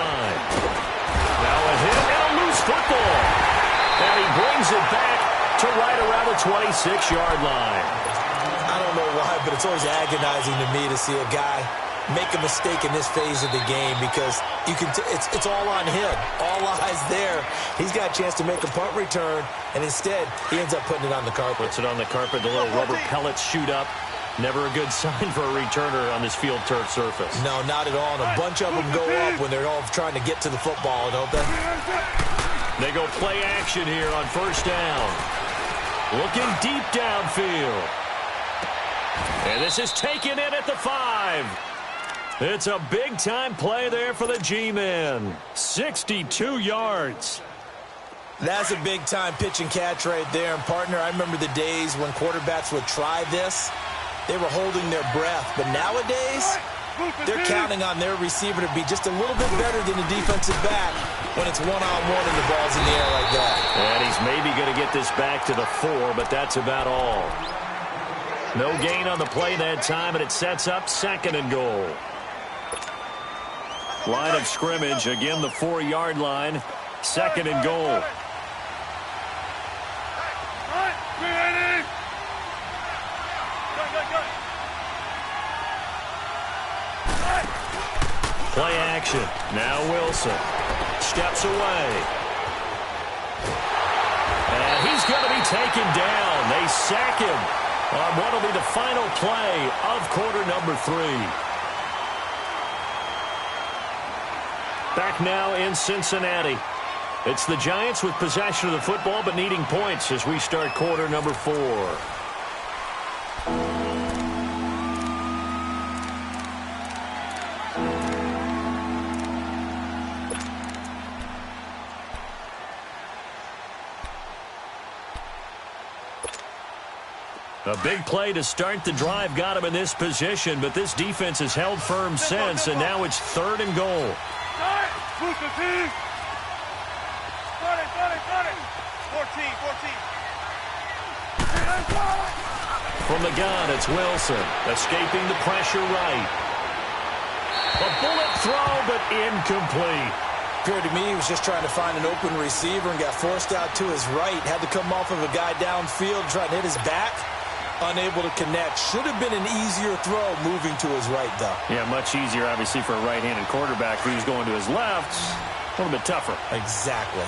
a hit and a loose football. And he brings it back to right around the 26-yard line. I don't know why, but it's always agonizing to me to see a guy make a mistake in this phase of the game because you can it's all on him. All eyes there. He's got a chance to make a punt return, and instead he ends up putting it on the carpet. Puts it on the carpet. The little rubber pellets shoot up. Never a good sign for a returner on this field turf surface. No, not at all. And a bunch of them go up when they're all trying to get to the football, don't they? They go play action here on 1st down. Looking deep downfield. And this is taken in at the 5. It's a big-time play there for the G-men. 62 yards. That's a big-time pitch and catch right there. And, partner, I remember the days when quarterbacks would try this. They were holding their breath. But nowadays, they're counting on their receiver to be just a little bit better than the defensive back when it's one-on-one and the ball's in the air like that. And he's maybe going to get this back to the 4, but that's about all. No gain on the play that time, and it sets up 2nd and goal. Line of scrimmage, again the 4-yard line, 2nd and goal. Play action. Now Wilson steps away. And he's going to be taken down. They sack him on what will be the final play of quarter number 3. Back now in Cincinnati. It's the Giants with possession of the football but needing points as we start quarter number 4. A big play to start the drive got him in this position, but this defense has held firm since, and now it's 3rd and goal. From the gun, it's Wilson, escaping the pressure right. A bullet throw, but incomplete. Appeared to me he was just trying to find an open receiver and got forced out to his right. Had to come off of a guy downfield, trying to hit his back. Unable to connect. Should have been an easier throw moving to his right, though. Yeah, much easier, obviously, for a right-handed quarterback. If he was going to his left, a little bit tougher. Exactly.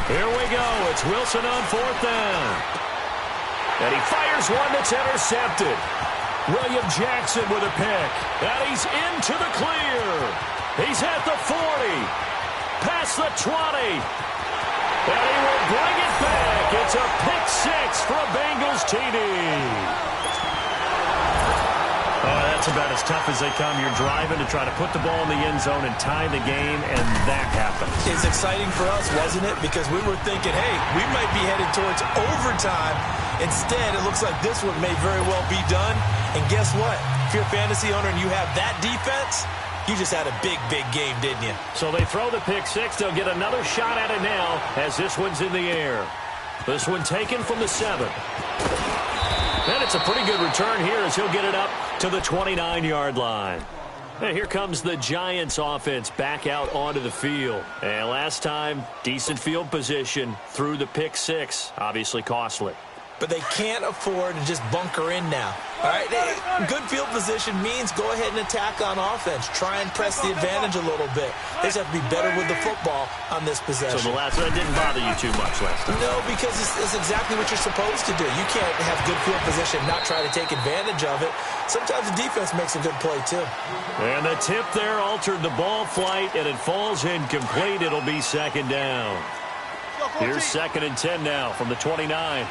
Here we go. It's Wilson on 4th down. And he fires one that's intercepted. William Jackson with a pick. And he's into the clear. He's at the 40. Past the 20. And he will bring it back. It's a pick 6 for a Bengals TD. Oh, that That's about as tough as they come. You're driving to try to put the ball in the end zone and tie the game, and that happens. It's exciting for us, wasn't it? Because we were thinking, hey, we might be headed towards overtime. Instead, it looks like this one may very well be done. And guess what? If you're a fantasy owner and you have that defense, you just had a big, big game, didn't you? So they throw the pick six. They'll get another shot at it now as this one's in the air. This one taken from the 7. And it's a pretty good return here as he'll get it up to the 29-yard line. And here comes the Giants offense back out onto the field. And last time, decent field position through the pick six. Obviously costly. But they can't afford to just bunker in now. All right, good field position means go ahead and attack on offense. Try and press the advantage a little bit. They just have to be better with the football on this possession. So the last one didn't bother you too much last time? No, because it's exactly what you're supposed to do. You can't have good field position and not try to take advantage of it. Sometimes the defense makes a good play, too. And the tip there altered the ball flight, and it falls incomplete. It'll be second down. Here's 2nd and 10 now from the 29.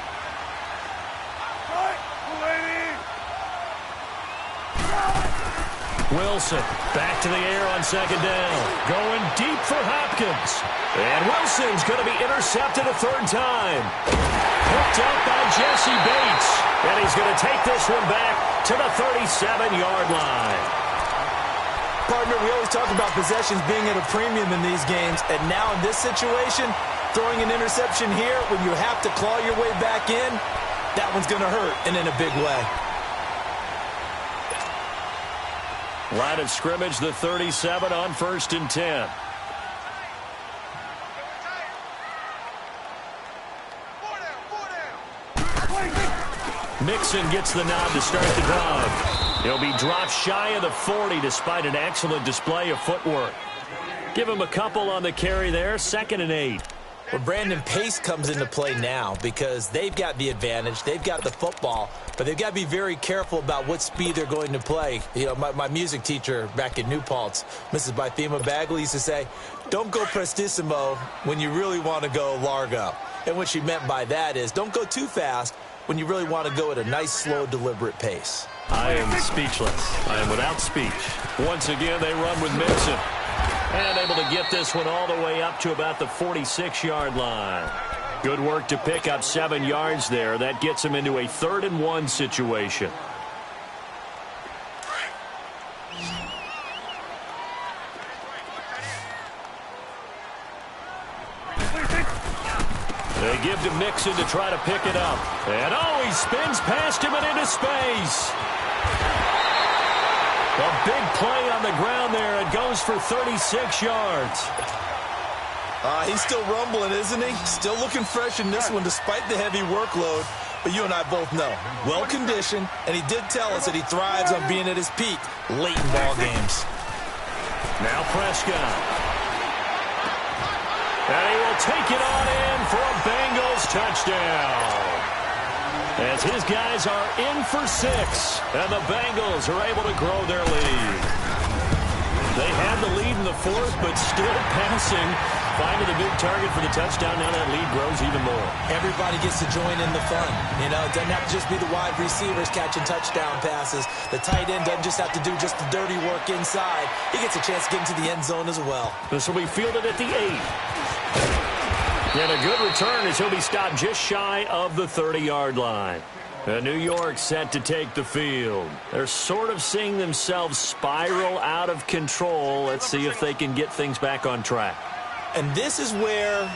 Wilson back to the air on second down. Going deep for Hopkins. And Wilson's going to be intercepted a third time. Picked up by Jesse Bates. And he's going to take this one back to the 37-yard line. Partner, we always talk about possessions being at a premium in these games. And now in this situation, throwing an interception here when you have to claw your way back in, that one's going to hurt and in a big way. Line of scrimmage, the 37 on 1st and 10. Mixon gets the nod to start the drive. He'll be dropped shy of the 40 despite an excellent display of footwork. Give him a couple on the carry there, 2nd and 8. Well, Brandon, pace comes into play now because they've got the advantage. They've got the football, but they've got to be very careful about what speed they're going to play. You know, my music teacher back in New Paltz, Mrs. Bythema Bagley, used to say, don't go prestissimo when you really want to go largo. And what she meant by that is don't go too fast when you really want to go at a nice, slow, deliberate pace. I am speechless. I am without speech. Once again, they run with Mixon. And able to get this one all the way up to about the 46-yard line. Good work to pick up 7 yards there. That gets him into a 3rd and 1 situation. They give to Mixon to try to pick it up. And oh, he spins past him and into space. A big play on the ground there. It goes for 36 yards. He's still rumbling, isn't he? Still looking fresh in this one despite the heavy workload. But you and I both know, well-conditioned, and he did tell us that he thrives on being at his peak late in ball games. Now Prescott. And he will take it on in for a Bengals touchdown. As his guys are in for 6, and the Bengals are able to grow their lead. They had the lead in the 4th, but still passing. Finding the big target for the touchdown. Now that lead grows even more. Everybody gets to join in the fun. You know, it doesn't have to just be the wide receivers catching touchdown passes. The tight end doesn't just have to do just the dirty work inside. He gets a chance to get into the end zone as well. This will be fielded at the 8. And a good return as he'll be stopped just shy of the 30-yard line. New York set to take the field. They're sort of seeing themselves spiral out of control. Let's see if they can get things back on track. And this is where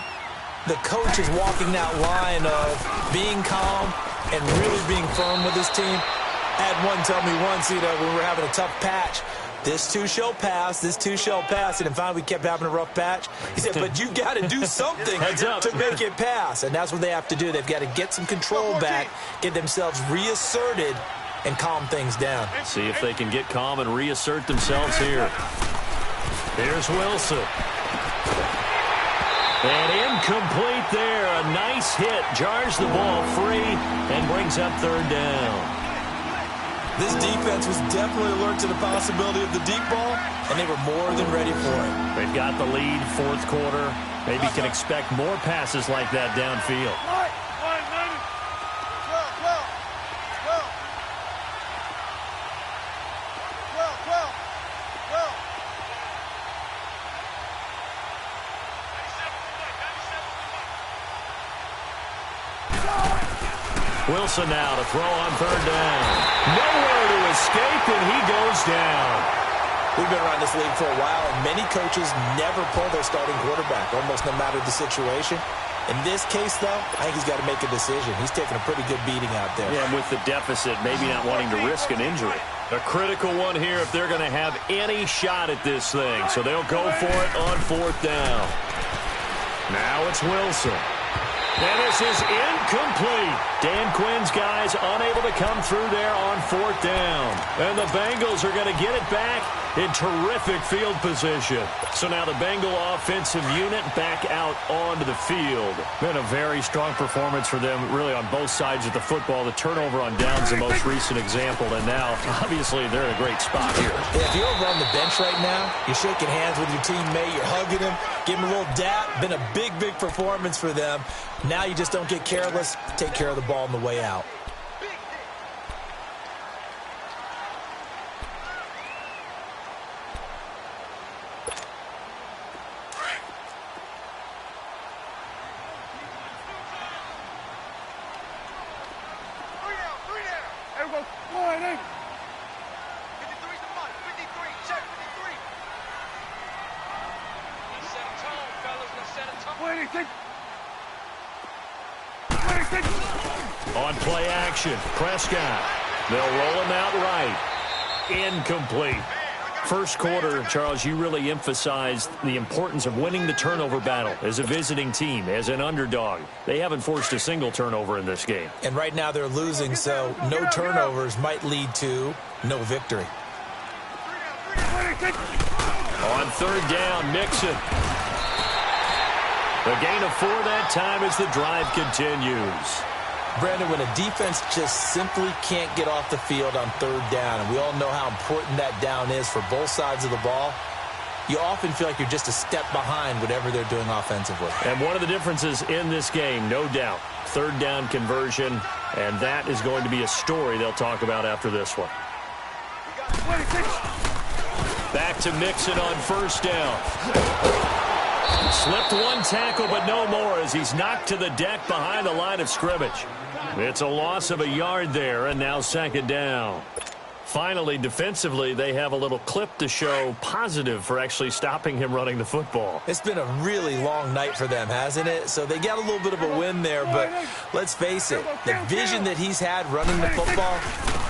the coach is walking that line of being calm and really being firm with his team. I had one tell me once, you know, when we were having a tough patch, this too shall pass, this too shall pass. And finally we kept having a rough patch. He said, but you got to do something to make it pass. And that's what they have to do. They've got to get some control back, get themselves reasserted, and calm things down. See if they can get calm and reassert themselves here. Here's Wilson. And incomplete there. A nice hit. Jars the ball free and brings up 3rd down. This defense was definitely alert to the possibility of the deep ball, and they were more than ready for it. They've got the lead, 4th quarter. Maybe can expect more passes like that downfield. Wilson now to throw on third down. Nowhere to escape, and he goes down. We've been around this league for a while, and many coaches never pull their starting quarterback, almost no matter the situation. In this case, though, I think he's got to make a decision. He's taking a pretty good beating out there. Yeah, and with the deficit, maybe not wanting to risk an injury. A critical one here if they're going to have any shot at this thing. So they'll go for it on fourth down. Now it's Wilson. And this is incomplete. Dan Quinn's guys unable to come through there on fourth down. And the Bengals are going to get it back in terrific field position. So now the Bengal offensive unit back out onto the field. Been a very strong performance for them really on both sides of the football. The turnover on downs the most recent example. And now, obviously, they're in a great spot here. Yeah, if you're over on the bench right now, you're shaking hands with your teammate, you're hugging him, giving him a little dap. Been a big, big performance for them. Now you just don't get careless. Take care of the ball on the way out. On play action, Prescott. They'll roll him out right. Incomplete. First quarter, Charles, you really emphasized the importance of winning the turnover battle as a visiting team, as an underdog. They haven't forced a single turnover in this game. And right now they're losing, so no turnovers might lead to no victory. On third down, Mixon. The gain of 4 that time as the drive continues. Brandon, when a defense just simply can't get off the field on third down, and we all know how important that down is for both sides of the ball, you often feel like you're just a step behind whatever they're doing offensively. And one of the differences in this game, no doubt, third down conversion, and that is going to be a story they'll talk about after this one. Back to Mixon on first down. Slipped one tackle, but no more as he's knocked to the deck behind the line of scrimmage. It's a loss of a yard there, and now second down. Finally, defensively, they have a little clip to show positive for actually stopping him running the football. It's been a really long night for them, hasn't it? So they got a little bit of a win there, but let's face it, the vision that he's had running the football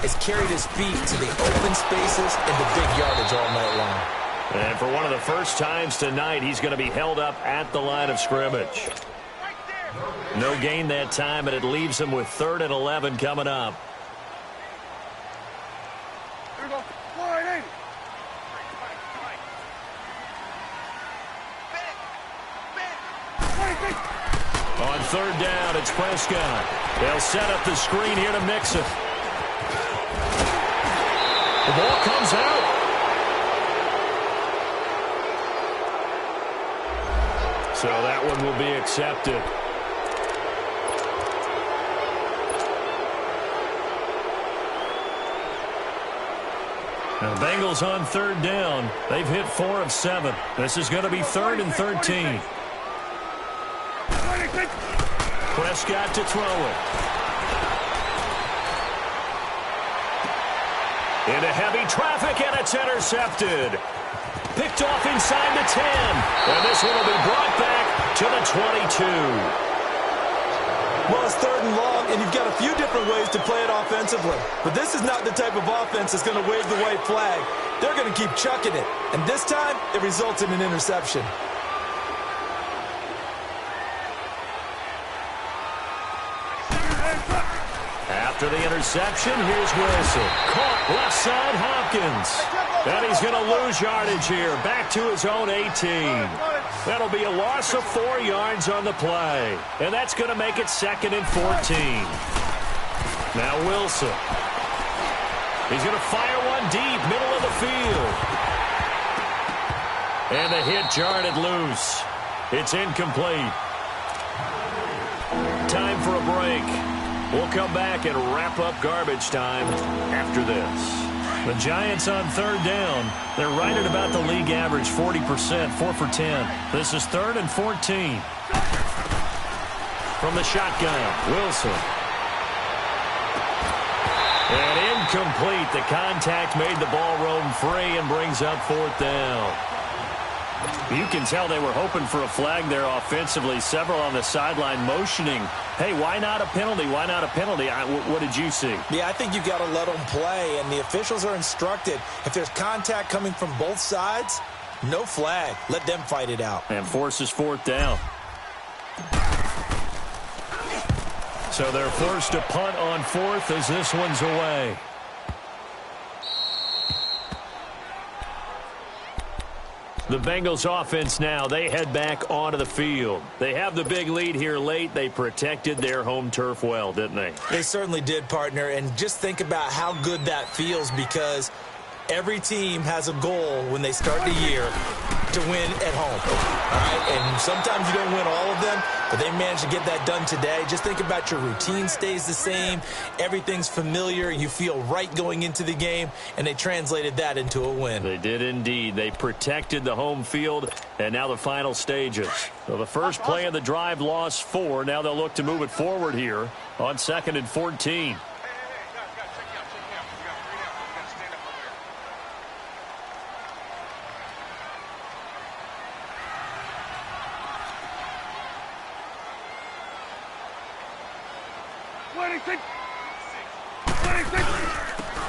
has carried his feet to the open spaces and the big yardage all night long. And for one of the first times tonight, he's going to be held up at the line of scrimmage. No gain that time, and it leaves him with 3rd and 11 coming up. Here we go. 180. On third down, it's Prescott. They'll set up the screen here to Mixon. The ball comes out. So that one will be accepted. Now, the Bengals on third down. They've hit 4 of 7. This is going to be 3rd and 13. Prescott to throw it. Into heavy traffic, and it's intercepted. Picked off inside the 10. And this one will be brought back to the 22. Well, it's 3rd and long, and you've got a few different ways to play it offensively. But this is not the type of offense that's going to wave the white flag. They're going to keep chucking it. And this time, it results in an interception. After the interception, here's Wilson. Caught left side, Hopkins. And he's going to lose yardage here. Back to his own 18. That'll be a loss of 4 yards on the play. And that's going to make it 2nd and 14. Now Wilson. He's going to fire one deep, middle of the field. And the hit jarred it loose. It's incomplete. Time for a break. We'll come back and wrap up garbage time after this. The Giants on third down. They're right at about the league average, 40%, 4 for 10. This is 3rd and 14. From the shotgun, Wilson. Incomplete. The contact made the ball roam free and brings up 4th down. You can tell they were hoping for a flag there offensively. Several on the sideline motioning, hey, why not a penalty? Why not a penalty? What did you see? Yeah, I think you've got to let them play, and the officials are instructed. If there's contact coming from both sides, no flag. Let them fight it out. And forces 4th down. So they're forced to punt on 4th as this one's away. The Bengals offense now, they head back onto the field. They have the big lead here late. They protected their home turf well, didn't they? They certainly did, partner. And just think about how good that feels, because every team has a goal when they start the year to win at home. All right? And sometimes you don't win all of them, but they managed to get that done today. Just think about your routine stays the same. Everything's familiar. You feel right going into the game, and they translated that into a win. They did indeed. They protected the home field, and now the final stages. So the first play of the drive lost 4. Now they'll look to move it forward here on 2nd and 14.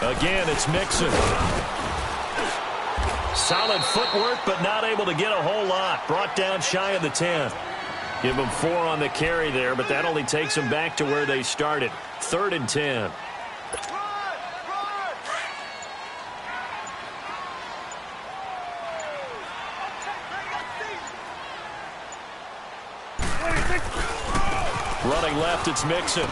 Again, it's Mixon. Solid footwork, but not able to get a whole lot. Brought down shy of the 10. Give them 4 on the carry there, but that only takes them back to where they started. 3rd and 10. Running left, it's Mixon.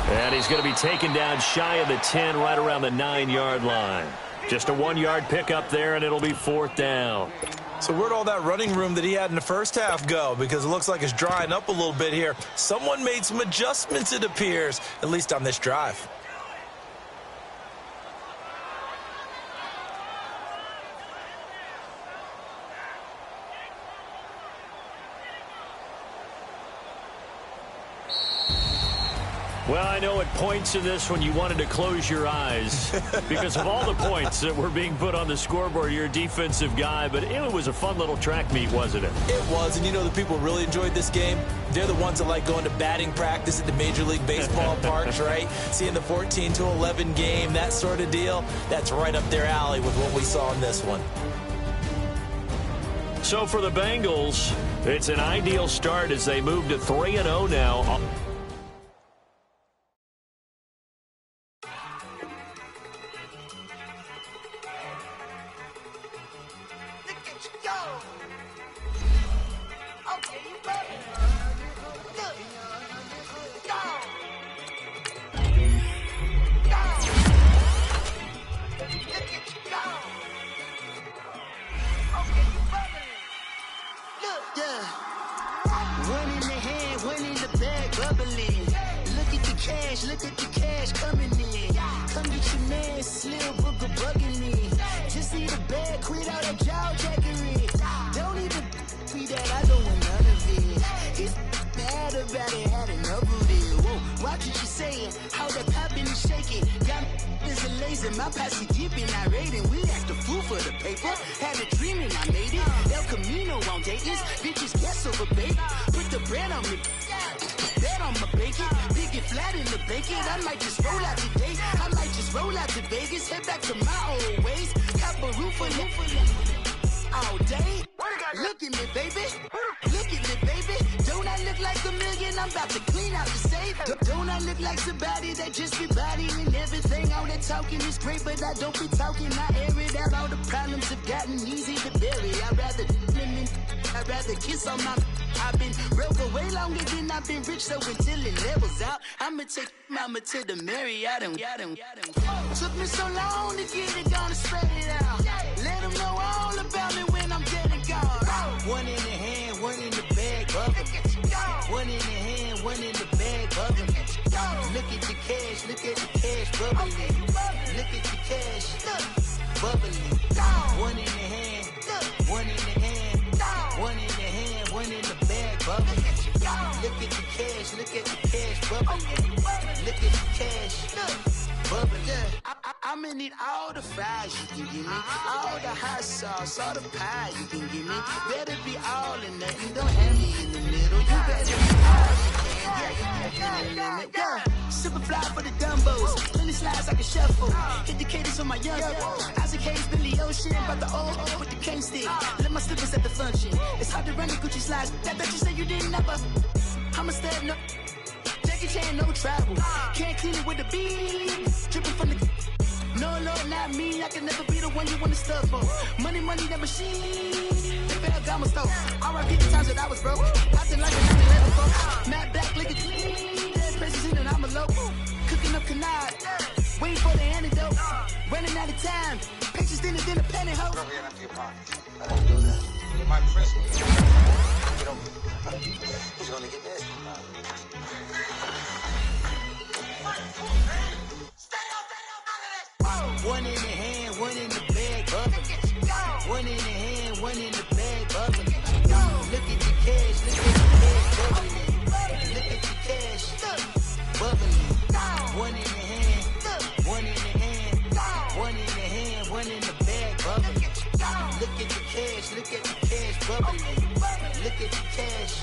And he's going to be taken down shy of the 10, right around the 9-yard line. Just a 1-yard pickup there, and it'll be 4th down. So where'd all that running room that he had in the first half go? Because it looks like it's drying up a little bit here. Someone made some adjustments, it appears, at least on this drive. Well, I know at points in this when you wanted to close your eyes because of all the points that were being put on the scoreboard. You're a defensive guy, but it was a fun little track meet, wasn't it? It was, and you know the people really enjoyed this game? They're the ones that like going to batting practice at the Major League Baseball parks, right? Seeing the 14-11 game, that sort of deal, that's right up their alley with what we saw in this one. So for the Bengals, it's an ideal start as they move to 3-0 now. My passy deep and irate, and we act a fool for the paper. Had a dream and I made it. El Camino on Dayton's, bitches guess over bait. Put the bread on me, bet on my bacon. Big it flat in the bacon. I might just roll out today. I might just roll out to Vegas, head back to my old ways. Cop a roof for all day. Look at me, baby. Look at me, baby. Don't I look like a million? I'm about to clean out the safe. Don't I look like somebody that just be bodying everything? All that talking is great, but I don't be talking. I air it out. All the problems have gotten easy to bury. I'd rather kiss on my. I've been broke away longer than I've been rich, so until it levels out, I'ma take mama to the Marriott and took me so long to get it, gonna spread it out. Let them know all about me when I'm dead and gone. One in the hand, one in the bag, bubble. One in the hand, one in the bag, bubble. Look at the cash, look at the cash, bubbling. Look at the cash, bubbling. One in the hand, one in the hand, one in the hand, one in the bag, bubbling. Look at the cash, look at the cash, bubbling. Look at the cash, bubbly. I'ma need all the fries you can give me, all the hot sauce, all the pie you can give me. Better be all in nothing, don't have me in the middle. You better be all you can, yeah. Super fly for the Dumbos, plenty slides like a shuffle. Hit the cadence on my young Isaac Hayes, Billy Ocean, but the old with the cane stick. Let my slippers at the function. It's hard to run the Gucci slides. That you said you didn't never. I'm a stud, no. Jackie Chan, no travel. Can't clean it with the beat. Dripping from the. No, Lord, not me. I can never be the one you want to stuff for. Money, that machine. The bell got my stove. R.I.P. the times that I was broke. Acting like a 9/11 folks. Matte black, liquor clean. Dead president and I'm a local. Cooking up canard. Waiting for the antidote. Running out of time. Pictures thinner than a pantyhose. Over here, empty your pockets. I don't do that. My prison. You know, he's gonna get this. One in the hand, one in the bag, bubbling. One in the hand, one in the bag, bubbling. Look at the cash, look at the cash, bubbling. Look at the cash, bubbling. One in the hand, one in the hand, one in the hand, one in the bag, bubbling. Look at the cash, bubbling. Look at the cash,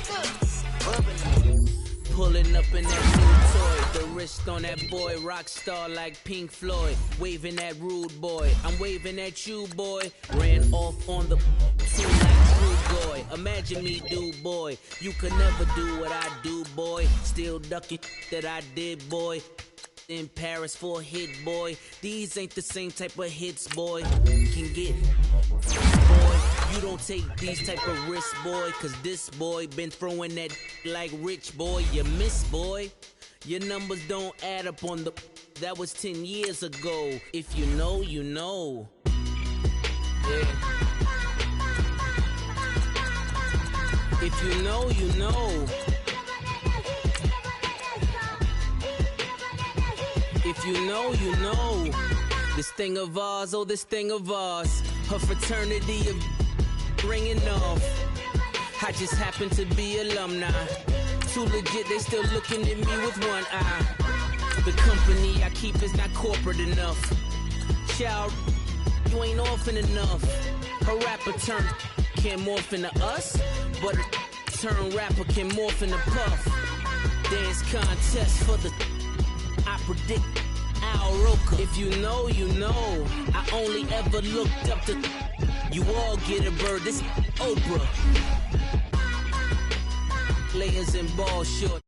bubbling. Pulling up in that new toy, the wrist on that boy, rock star like Pink Floyd, waving at rude boy, I'm waving at you boy, ran off on the two like true boy, imagine me do boy, you could never do what I do boy, still ducking that I did boy, in Paris for a hit boy, these ain't the same type of hits boy, can get boy. You don't take these type of risks, boy, cause this boy been throwing that like rich boy. You miss, boy. Your numbers don't add up on the. That was 10 years ago. If you know, you know. Yeah. If you know, you know. If you know, you know. This thing of ours, oh, this thing of ours. Her fraternity of ringing off. I just happen to be alumni. Too legit, they still looking at me with one eye. The company I keep is not corporate enough. Child, you ain't orphan enough. Her rapper turn can't morph into us, but a turn rapper can morph into Puff. Dance contest for the I predict Al Roker. If you know, you know. I only ever looked up to. You all get a bird. This Oprah. Layers and ball short.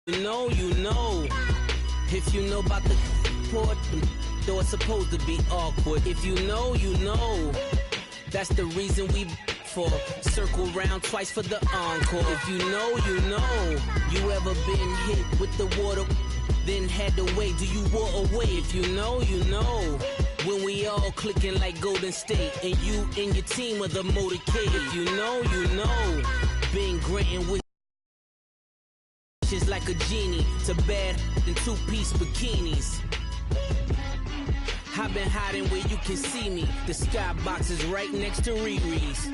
You know, you know. If you know about the port, though it's supposed to be awkward. If you know, you know. That's the reason we for circle round twice for the encore. If you know, you know. You ever been hit with the water, then had to wait? Do you walk away? If you know, you know. When we all clicking like Golden State, and you and your team are the motorcade. If you know, you know. Been granting wishes like a genie to bad in two-piece bikinis. I've been hiding where you can see me. The skybox is right next to Riri's.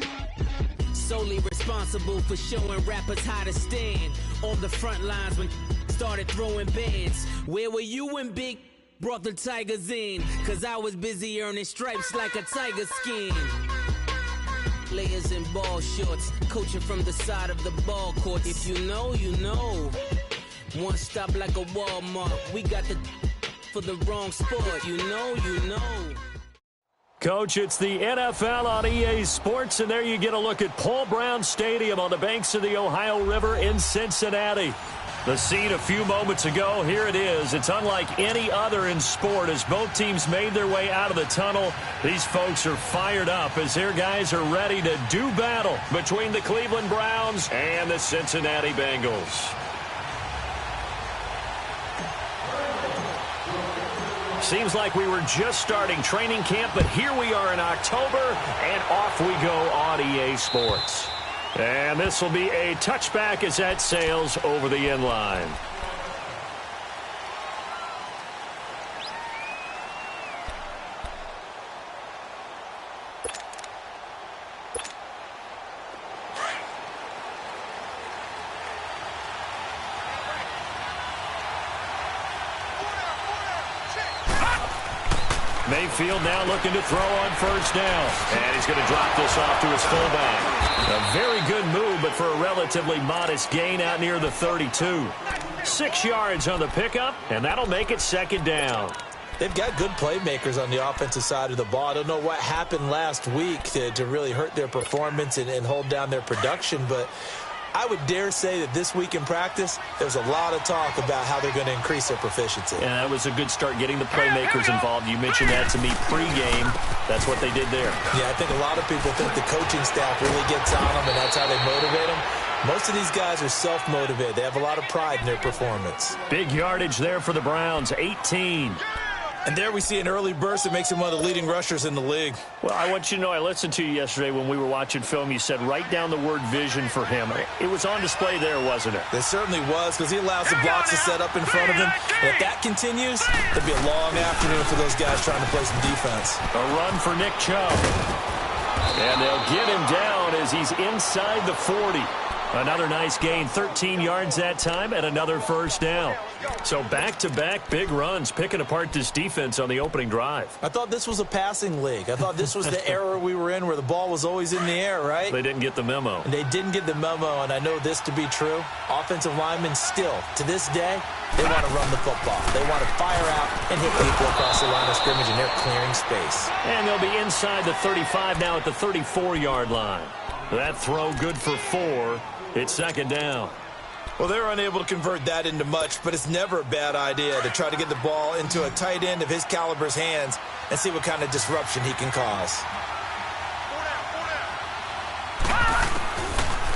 Solely responsible for showing rappers how to stand on the front lines when started throwing bands. Where were you when Big brought the Tigers in? Cause I was busy earning stripes like a tiger skin. Layers and ball shorts, coaching from the side of the ball court. If you know, you know. One stop like a Walmart. We got the for the wrong sport. You know, you know. Coach, it's the NFL on EA Sports, and there you get a look at Paul Brown Stadium on the banks of the Ohio River in Cincinnati. The scene a few moments ago, here it is. It's unlike any other in sport as both teams made their way out of the tunnel. These folks are fired up as their guys are ready to do battle between the Cleveland Browns and the Cincinnati Bengals. Seems like we were just starting training camp, but here we are in October, and off we go on EA Sports. And this will be a touchback as that sails over the end line. Mayfield now looking to throw on first down. And he's going to drop this off to his fullback. A very good move, but for a relatively modest gain out near the 32. 6 yards on the pickup, and that'll make it second down. They've got good playmakers on the offensive side of the ball. I don't know what happened last week to really hurt their performance and hold down their production, but I would dare say that this week in practice, there's a lot of talk about how they're going to increase their proficiency. And that was a good start, getting the playmakers involved. You mentioned that to me pregame. That's what they did there. Yeah, I think a lot of people think the coaching staff really gets on them, and that's how they motivate them. Most of these guys are self-motivated. They have a lot of pride in their performance. Big yardage there for the Browns, 18. And there we see an early burst that makes him one of the leading rushers in the league. Well, I want you to know, I listened to you yesterday when we were watching film. You said write down the word vision for him. It was on display there, wasn't it? It certainly was, because he allows the blocks to set up in front of him. And if that continues, it'll be a long afternoon for those guys trying to play some defense. A run for Nick Chubb. And they'll get him down as he's inside the 40. Another nice gain, 13 yards that time, and another first down. So back-to-back big runs, picking apart this defense on the opening drive. I thought this was a passing league. I thought this was the era we were in where the ball was always in the air, right? They didn't get the memo. And they didn't get the memo, and I know this to be true. Offensive linemen still, to this day, they want to run the football. They want to fire out and hit people across the line of scrimmage, and they're clearing space. And they'll be inside the 35 now at the 34-yard line. That throw good for 4. It's second down. Well, they're unable to convert that into much, but it's never a bad idea to try to get the ball into a tight end of his caliber's hands and see what kind of disruption he can cause.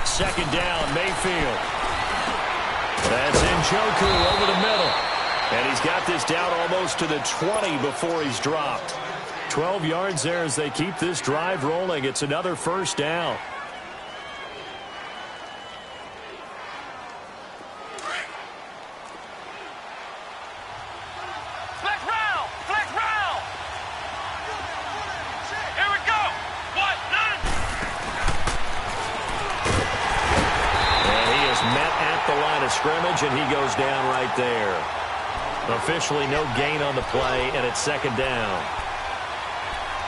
Second down, Mayfield. That's Njoku over the middle. And he's got this down almost to the 20 before he's dropped. 12 yards there as they keep this drive rolling. It's another first down. Scrimmage, and he goes down right there. Officially no gain on the play, and it's second down.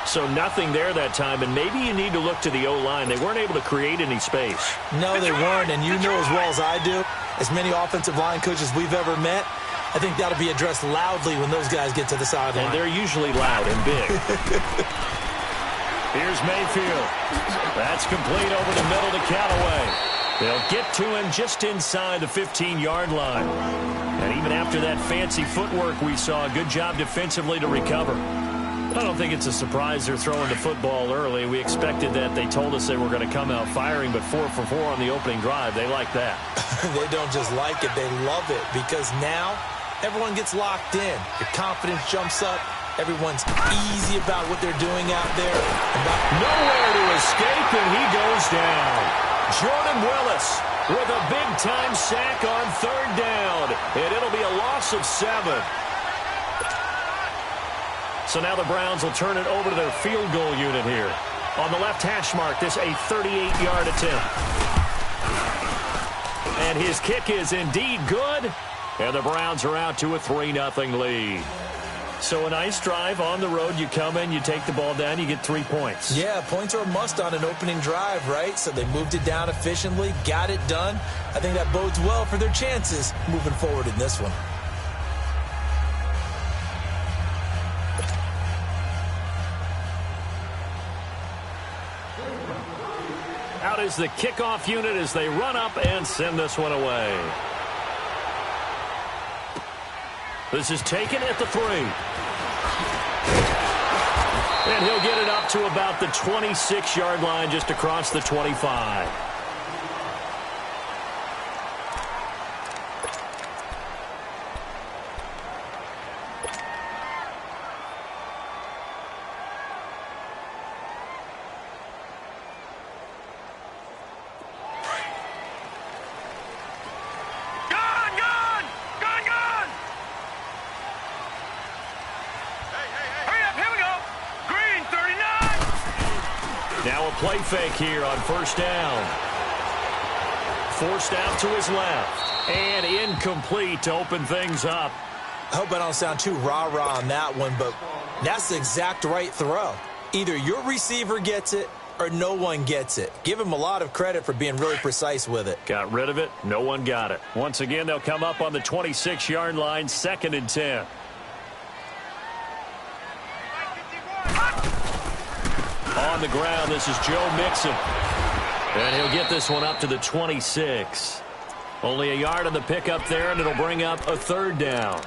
So nothing there that time, and maybe you need to look to the O-line. They weren't able to create any space. No, they weren't, and you know as well as I do, as many offensive line coaches we've ever met, I think that'll be addressed loudly when those guys get to the sideline. And they're usually loud and big. Here's Mayfield. That's complete over the middle to Callaway. They'll get to him just inside the 15-yard line. And even after that fancy footwork we saw, good job defensively to recover. I don't think it's a surprise they're throwing the football early. We expected that. They told us they were going to come out firing, but 4 for 4 on the opening drive. They like that. They don't just like it, they love it, because now everyone gets locked in. Your confidence jumps up. Everyone's easy about what they're doing out there. Nowhere to escape, and he goes down. Jordan Willis with a big-time sack on third down, and it'll be a loss of 7. So now the Browns will turn it over to their field goal unit here. On the left hash mark, this a 38-yard attempt. And his kick is indeed good, and the Browns are out to a 3-0 lead. So a nice drive on the road. You come in, you take the ball down, you get 3 points. Yeah, points are a must on an opening drive, right? So they moved it down efficiently, got it done. I think that bodes well for their chances moving forward in this one. Out is the kickoff unit as they run up and send this one away. This is taken at the 3. And he'll get it up to about the 26-yard line, just across the 25. Now a play fake here on first down. Forced out to his left. And incomplete to open things up. I hope I don't sound too rah-rah on that one, but That's the exact right throw. Either your receiver gets it or no one gets it. Give him a lot of credit for being really precise with it. Got rid of it. No one got it. Once again, they'll come up on the 26-yard line, 2nd and 10. On the ground, this is Joe Mixon. And he'll get this one up to the 26. Only a yard on the pickup there, and it'll bring up a 3rd down.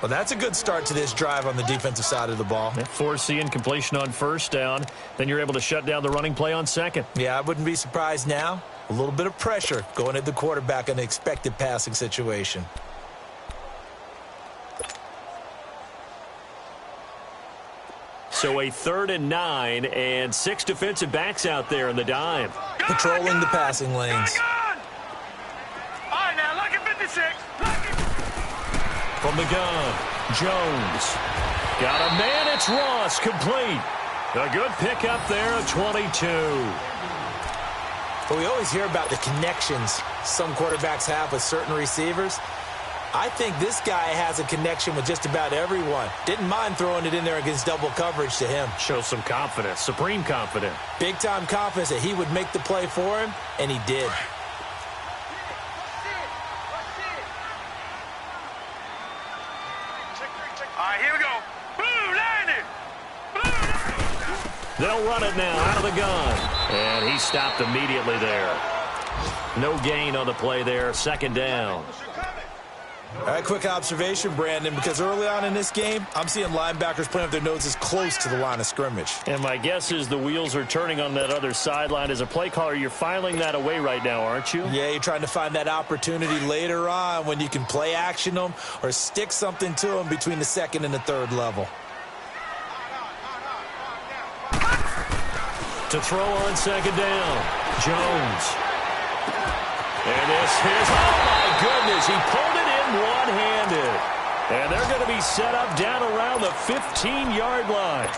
Well, that's a good start to this drive on the defensive side of the ball. Force the incompletion on 1st down. Then you're able to shut down the running play on 2nd. Yeah, I wouldn't be surprised now. A little bit of pressure going at the quarterback in an expected passing situation. So a 3rd and 9 and 6 defensive backs out there in the dime. Patrolling the passing lanes. All right, now, look at 56. From the gun, Jones. Got a man, it's Ross, complete. A good pickup there at 22. But we always hear about the connections some quarterbacks have with certain receivers. I think this guy has a connection with just about everyone. Didn't mind throwing it in there against double coverage to him. Shows some confidence, supreme confidence. Big-time confidence that he would make the play for him, and he did. All right, here we go. Blue, landed. They'll run it now out of the gun. And he stopped immediately there. No gain on the play there, 2nd down. All right, quick observation, Brandon, because early on in this game, I'm seeing linebackers playing with their noses close to the line of scrimmage. And my guess is the wheels are turning on that other sideline. As a play caller, you're filing that away right now, aren't you? Yeah, you're trying to find that opportunity later on when you can play action them or stick something to them between the 2nd and the 3rd level. To throw on 2nd down, Jones. And this is, oh my goodness, he pulled it in one-handed. And they're going to be set up down around the 15-yard line.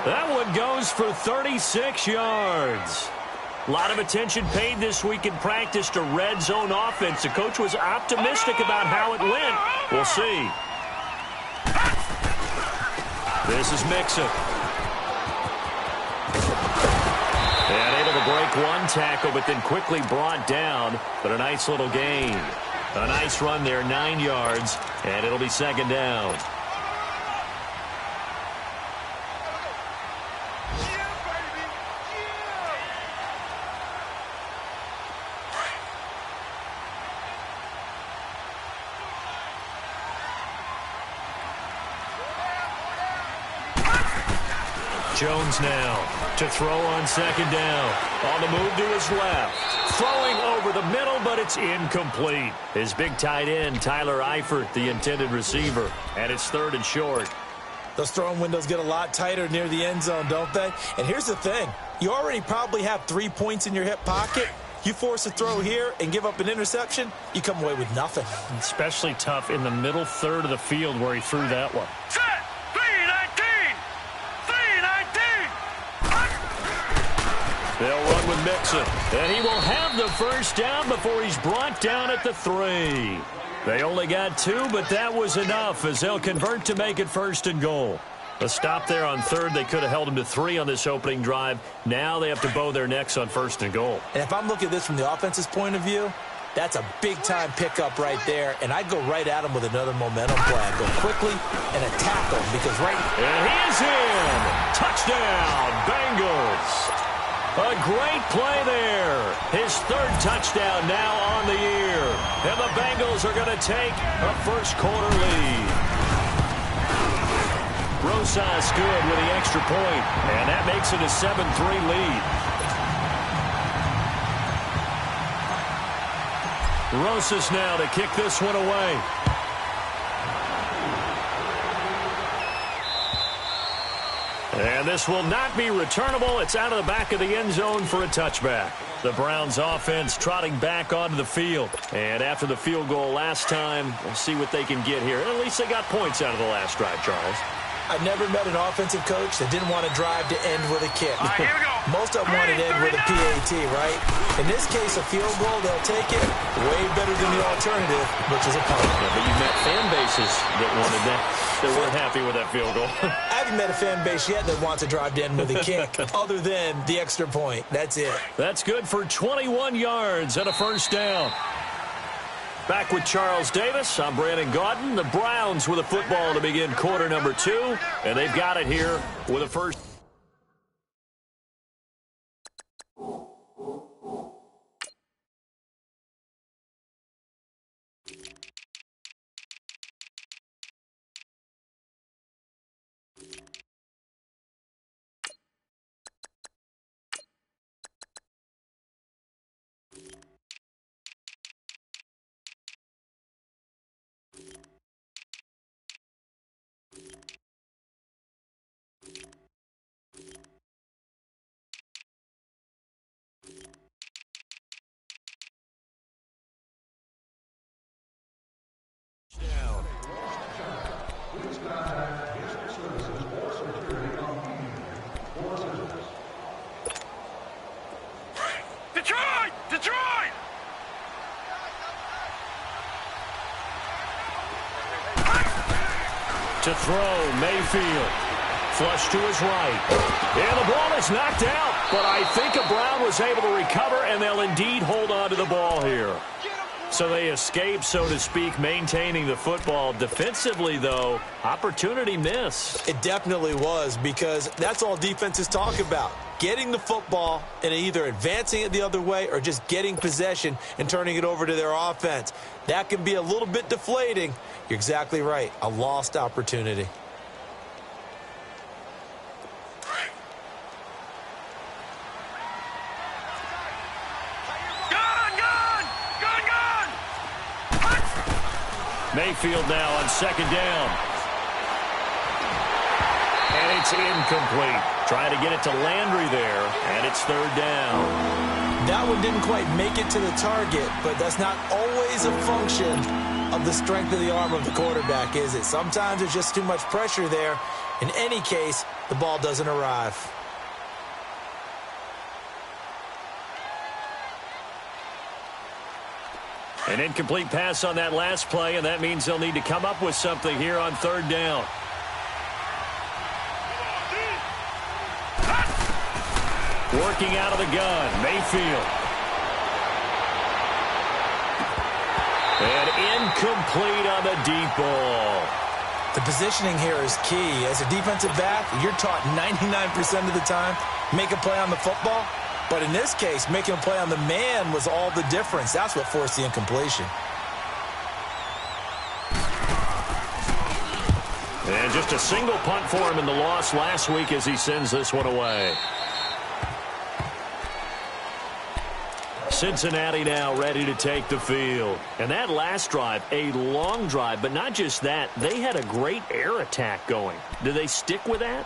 That one goes for 36 yards. A lot of attention paid this week in practice to red zone offense. The coach was optimistic about how it went. We'll see. This is Mixon. And able to break one tackle, but then quickly brought down. But a nice little gain. A nice run there, 9 yards, and it'll be 2nd down. Jones now to throw on 2nd down. On the move to his left. Throwing over the middle, but it's incomplete. His big tight end, Tyler Eifert, the intended receiver. And it's 3rd and short. Those throwing windows get a lot tighter near the end zone, don't they? And here's the thing. You already probably have 3 points in your hip pocket. You force a throw here and give up an interception, you come away with nothing. Especially tough in the middle 3rd of the field where he threw that one. Set. 319. 319. They'll run with Mixon. And he will have the 1st down before he's brought down at the 3. They only got 2, but that was enough as they'll convert to make it 1st and goal. A stop there on 3rd. They could have held him to 3 on this opening drive. Now they have to bow their necks on 1st and goal. And if I'm looking at this from the offense's point of view, that's a big-time pickup right there. And I'd go right at him with another momentum play. I'd go quickly and attack him because right... And he is in! Touchdown, Bengals! A great play there. His 3rd touchdown now on the year. And the Bengals are going to take a first-quarter lead. Rosas good with the extra point, and that makes it a 7-3 lead. Rosas now to kick this one away. And this will not be returnable. It's out of the back of the end zone for a touchback. The Browns offense trotting back onto the field. And after the field goal last time, we'll see what they can get here. At least they got points out of the last drive, Charles. I've never met an offensive coach that didn't want to drive to end with a kick. All right, here we go. Most of them want to end with a PAT, right? In this case, a field goal, they'll take it way better than the alternative, which is a punt. Yeah, but you met fan bases that wanted that. They weren't happy with that field goal. I haven't met a fan base yet that wants to drive in with a kick other than the extra point. That's it. That's good for 21 yards and a first down. Back with Charles Davis. I'm Brandon Gaudin. The Browns with a football to begin quarter number 2, and they've got it here with a first. Detroit! To throw, Mayfield. Flush to his right. And the ball is knocked out, but I think a Brown was able to recover, and they'll indeed hold on to the ball here. So they escape, so to speak, maintaining the football. Defensively, though, opportunity missed. It definitely was, because that's all defenses talk about. Getting the football and either advancing it the other way or just getting possession and turning it over to their offense. That can be a little bit deflating. You're exactly right. A lost opportunity. Mayfield now on second down. And it's incomplete. Trying to get it to Landry there, and it's third down. That one didn't quite make it to the target, but that's not always a function of the strength of the arm of the quarterback, is it? Sometimes there's just too much pressure there. In any case, the ball doesn't arrive. An incomplete pass on that last play, and that means they'll need to come up with something here on third down. Working out of the gun, Mayfield. And incomplete on the deep ball. The positioning here is key. As a defensive back, you're taught 99% of the time, make a play on the football. But in this case, making a play on the man was all the difference. That's what forced the incompletion. And just a single punt for him in the loss last week as he sends this one away. Cincinnati now ready to take the field. And that last drive, a long drive, but not just that. They had a great air attack going. Do they stick with that?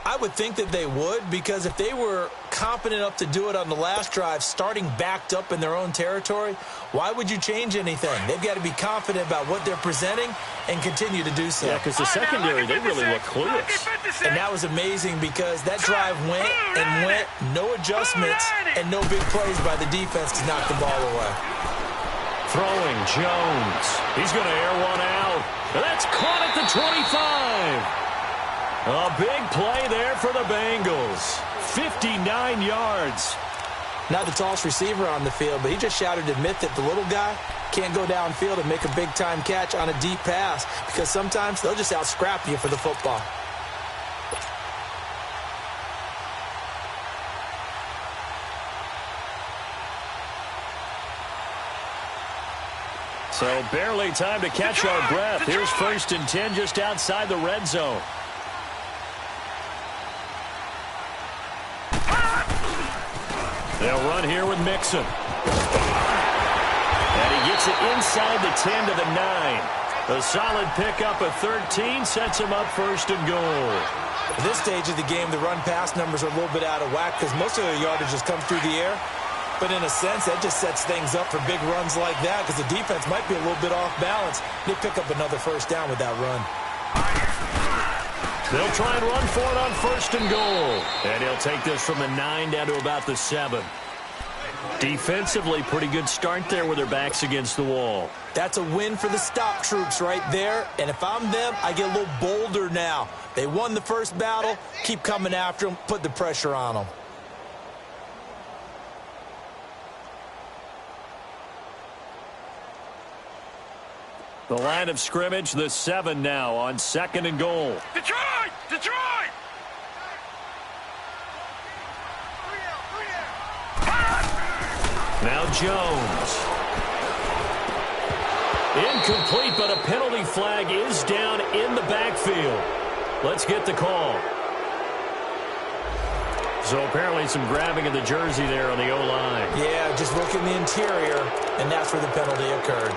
I would think that they would, because if they were confident enough to do it on the last drive, starting backed up in their own territory, why would you change anything? They've got to be confident about what they're presenting and continue to do so. Yeah, because the secondary, they really look clueless. And that was amazing, because that drive went and went, no adjustments, and no big plays by the defense to knock the ball away. Throwing, Jones. He's going to air one out. And that's caught at the 25. A big play there for the Bengals. 59 yards. Not the tallest receiver on the field, but he just shouted to admit that the little guy can't go downfield and make a big-time catch on a deep pass, because sometimes they'll just out-scrap you for the football. So barely time to catch our breath. Here's 1st and 10 just outside the red zone. They'll run here with Mixon. And he gets it inside the 10 to the 9. A solid pickup of 13 sets him up 1st and goal. At this stage of the game, the run-pass numbers are a little bit out of whack because most of their yardage has come through the air. But in a sense, that just sets things up for big runs like that, because the defense might be a little bit off balance. They pick up another 1st down with that run. They'll try and run for it on 1st and goal. And he'll take this from the 9 down to about the 7. Defensively, pretty good start there with their backs against the wall. That's a win for the stop troops right there. And if I'm them, I get a little bolder now. They won the first battle. Keep coming after them. Put the pressure on them. The line of scrimmage, the 7 now on 2nd and goal. Detroit! Detroit! Now Jones. Incomplete, but a penalty flag is down in the backfield. Let's get the call. So apparently some grabbing of the jersey there on the O-line. Yeah, just look in the interior, and that's where the penalty occurred.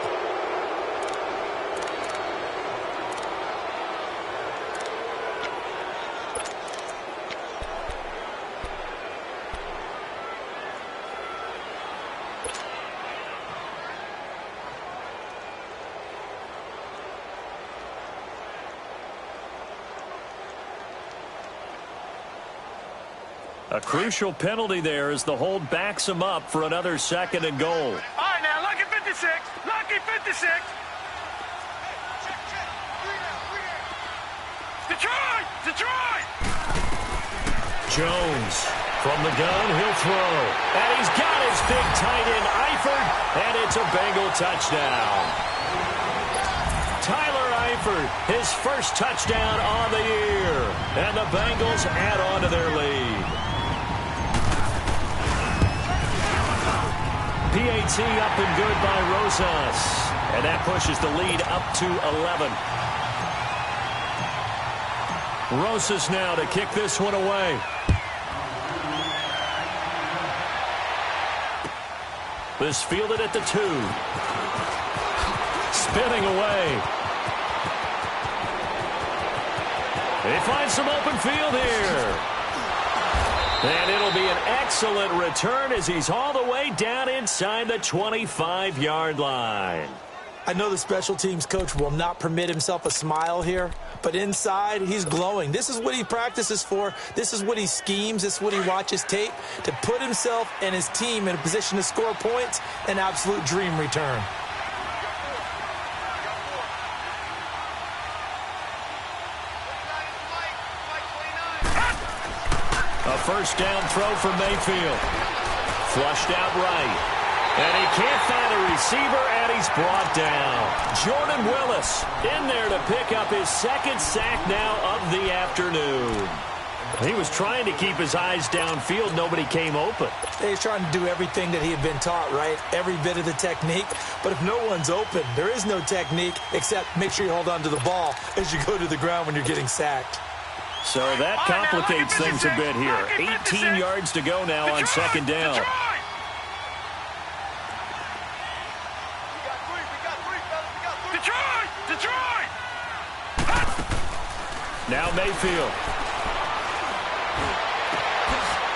A crucial penalty there as the hold backs him up for another 2nd and goal. All right, now, lucky 56. Lucky 56. Detroit! Detroit! Jones from the gun, he'll throw. And he's got his big tight end, Eifert, and it's a Bengal touchdown. Tyler Eifert, his first touchdown on the year. And the Bengals add on to their lead. PAT up and good by Rosas. And that pushes the lead up to 11. Rosas now to kick this one away. This fielded at the 2. Spinning away. They find some open field here. And it'll be an excellent return as he's all the way down inside the 25-yard line. I know the special teams coach will not permit himself a smile here, but inside, he's glowing. This is what he practices for. This is what he schemes. This is what he watches tape to put himself and his team in a position to score points. An absolute dream return. A first down throw for Mayfield. Flushed out right. And he can't find a receiver, and he's brought down. Jordan Willis in there to pick up his 2nd sack now of the afternoon. He was trying to keep his eyes downfield. Nobody came open. He's trying to do everything that he had been taught, right? Every bit of the technique. But if no one's open, there is no technique except make sure you hold on to the ball as you go to the ground when you're getting sacked. So that complicates things a bit here. 18 yards to go now on 2nd down. Detroit! Now Mayfield.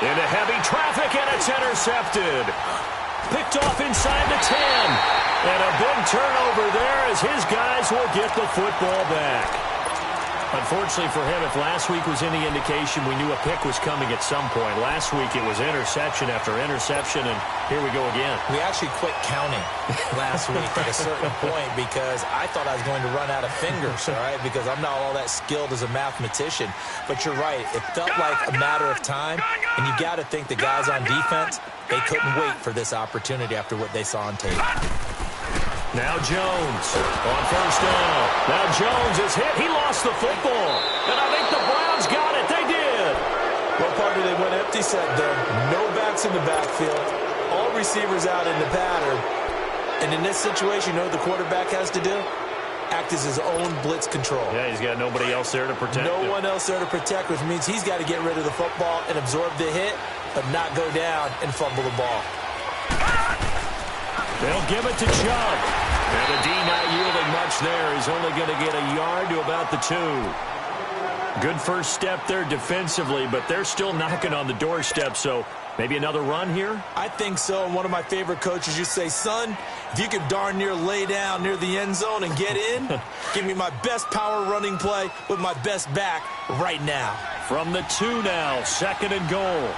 Into heavy traffic, and it's intercepted. Picked off inside the 10. And a big turnover there as his guys will get the football back. Unfortunately for him, if last week was any indication, we knew a pick was coming at some point. Last week it was interception after interception, and here we go again. We actually quit counting last week at a certain point because I thought I was going to run out of fingers, all right, because I'm not all that skilled as a mathematician. But you're right. It felt like a matter of time, and you got to think the guys on defense, they couldn't wait for this opportunity after what they saw on tape. Now Jones on first down. Now Jones is hit. He lost the football. And I think the Browns got it. They did. Well, partner, they went empty set there. No backs in the backfield. All receivers out in the pattern. And in this situation, you know what the quarterback has to do? Act as his own blitz control. Yeah, he's got nobody else there to protect him. No one else there to protect, which means he's got to get rid of the football and absorb the hit, but not go down and fumble the ball. They'll give it to Chubb. And the D not yielding much there. He's only going to get a yard to about the 2. Good first step there defensively, but they're still knocking on the doorstep, so maybe another run here? I think so. One of my favorite coaches used to say, son, if you can darn near lay down near the end zone and get in, give me my best power running play with my best back right now. From the 2 now, 2nd and goal.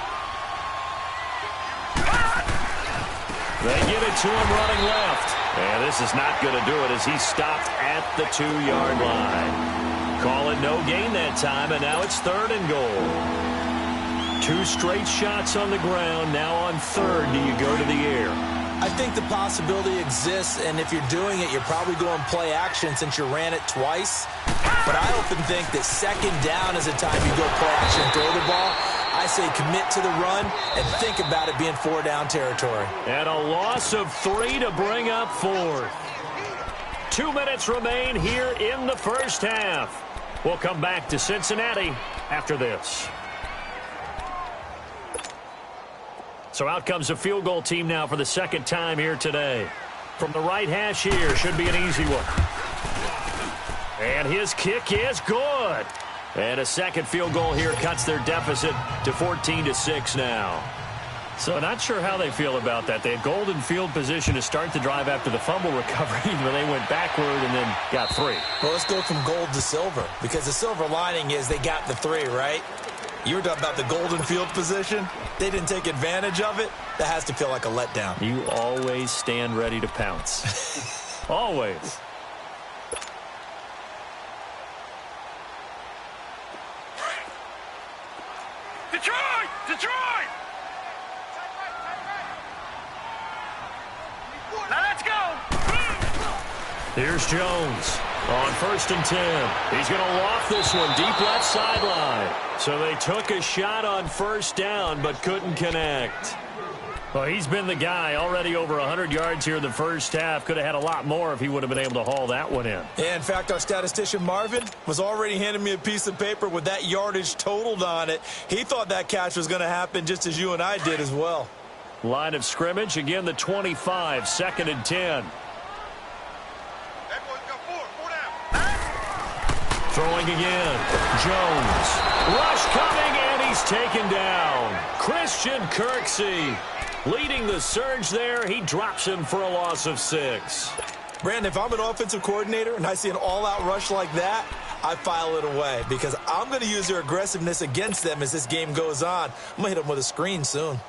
They get it to him running left. And this is not going to do it as he stopped at the 2-yard line. Call it no gain that time, and now it's 3rd and goal. 2 straight shots on the ground. Now on 3rd, do you go to the air? I think the possibility exists, and if you're doing it, you're probably going play action since you ran it twice. But I often think that 2nd down is a time you go play action and throw the ball. I say commit to the run and think about it being 4-down territory. And a loss of 3 to bring up 4th. 2 minutes remain here in the first half. We'll come back to Cincinnati after this. So out comes a field goal team now for the 2nd time here today. From the right hash here, should be an easy one. And his kick is good. And a 2nd field goal here cuts their deficit to 14-6 now. So not sure how they feel about that. They had golden field position to start the drive after the fumble recovery, but they went backward and then got 3. Well, let's go from gold to silver, because the silver lining is they got the 3, right? You were talking about the golden field position. They didn't take advantage of it. That has to feel like a letdown. You always stand ready to pounce. Always. Detroit! Detroit! Now let's go! Here's Jones on 1st and 10. He's going to loft this one deep left sideline. So they took a shot on 1st down but couldn't connect. Well, he's been the guy already over 100 yards here in the first half. Could have had a lot more if he would have been able to haul that one in. Yeah, in fact, our statistician Marvin was already handing me a piece of paper with that yardage totaled on it. He thought that catch was going to happen just as you and I did as well. Line of scrimmage, again the 25, 2nd and 10. Throwing again. Jones. Rush coming, and he's taken down. Christian Kirksey leading the surge there. He drops him for a loss of 6. Brandon, if I'm an offensive coordinator and I see an all-out rush like that, I file it away because I'm going to use their aggressiveness against them as this game goes on. I'm going to hit them with a screen soon.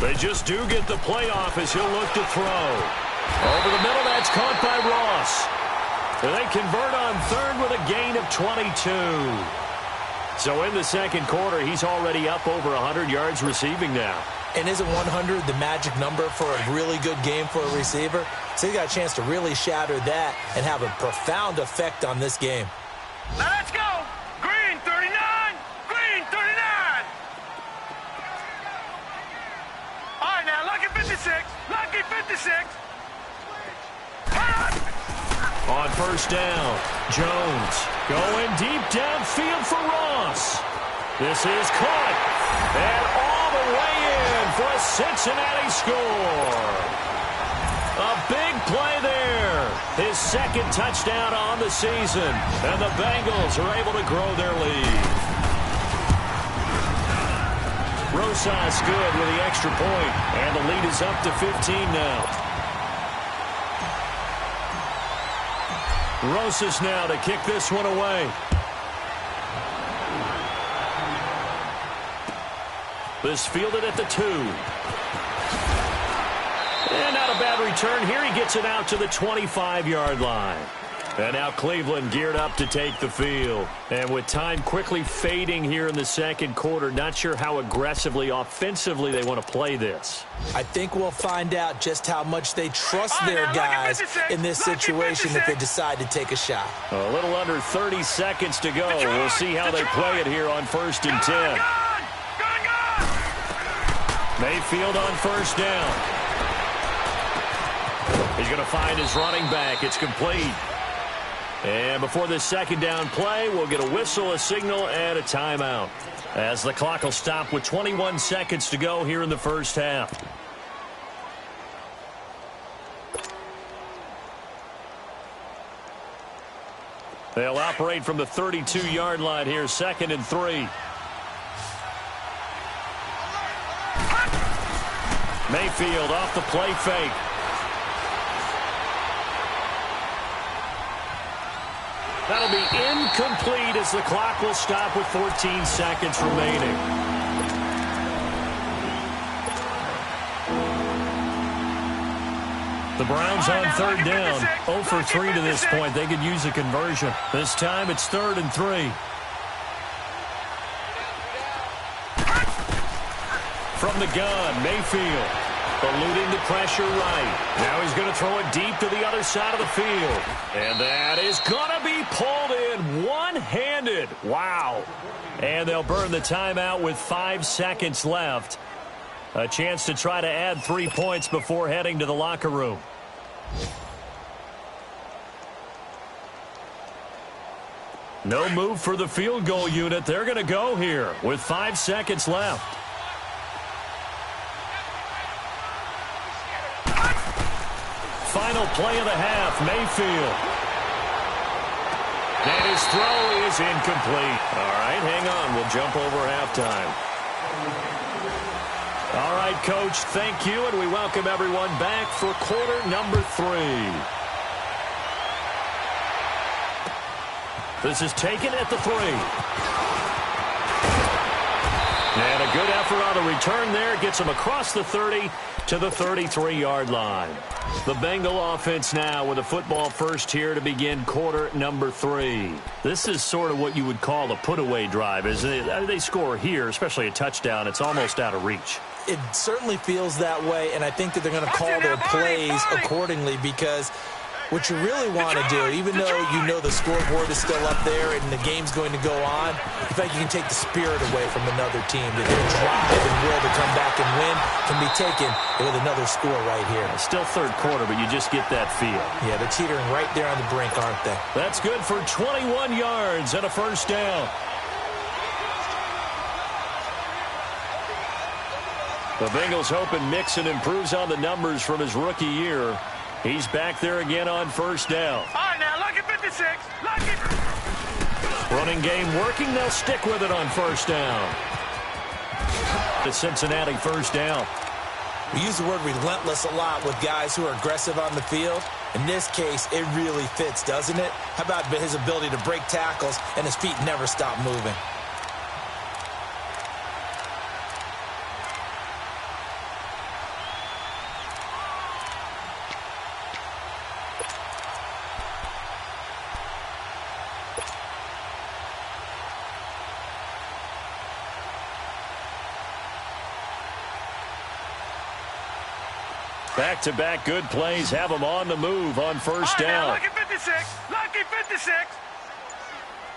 They just do get the playoff as he'll look to throw. Over the middle, that's caught by Ross. And they convert on 3rd with a gain of 22. So in the 2nd quarter, he's already up over 100 yards receiving now. And isn't 100 the magic number for a really good game for a receiver? So he got a chance to really shatter that and have a profound effect on this game. Now let's go! Green 39! Green 39! All right, now, lucky 56. Lucky 56. On 1st down, Jones going deep downfield for Ross. This is caught. And all the way in for a Cincinnati score. A big play there. His 2nd touchdown on the season. And the Bengals are able to grow their lead. Rosas good with the extra point. And the lead is up to 15 now. Rosas now to kick this one away. This fielded at the 2. And not a bad return here. He gets it out to the 25-yard line. And now Cleveland geared up to take the field. And with time quickly fading here in the 2nd quarter, not sure how aggressively, offensively they want to play this. I think we'll find out just how much they trust their guys in this situation if they decide to take a shot. A little under 30 seconds to go. We'll see how they play it here on 1st and 10. Mayfield on 1st down. He's going to find his running back. It's complete. And before this 2nd down play, we'll get a whistle, a signal, and a timeout. As the clock will stop with 21 seconds to go here in the first half. They'll operate from the 32-yard line here, 2nd and 3. Mayfield off the play fake. That'll be incomplete as the clock will stop with 14 seconds remaining. The Browns on 3rd down. 0 for 3 to this point. They could use a conversion. This time it's 3rd and 3. From the gun, Mayfield eluding the pressure right. Now he's going to throw it deep to the other side of the field. And that is going to be pulled in one-handed. Wow. And they'll burn the timeout with 5 seconds left. A chance to try to add 3 points before heading to the locker room. No move for the field goal unit. They're going to go here with 5 seconds left. Final play of the half, Mayfield. And his throw is incomplete. All right, hang on. We'll jump over halftime. All right, Coach, thank you, and we welcome everyone back for quarter number 3. This is taken at the 3. And a good effort on the return there. Gets him across the 30 to the 33-yard line. The Bengal offense now with a football first here to begin quarter number 3. This is sort of what you would call a put-away drive, isn't it? They score here, especially a touchdown. It's almost out of reach. It certainly feels that way, and I think that they're going to call their plays accordingly because what you really want to do, even though you know the scoreboard is still up there and the game's going to go on, in fact, you can take the spirit away from another team. That their drive and will to come back and win can be taken with another score right here. Still third quarter, but you just get that feel. Yeah, they're teetering right there on the brink, aren't they? That's good for 21 yards and a first down. The Bengals hoping Mixon improves on the numbers from his rookie year. He's back there again on first down. All right, now, look at 56. Look at... Running game working. They'll stick with it on first down. The Cincinnati first down. We use the word relentless a lot with guys who are aggressive on the field. In this case, it really fits, doesn't it? How about his ability to break tackles and his feet never stop moving? Back-to-back good plays have them on the move on first down. Lucky 56. Lucky 56.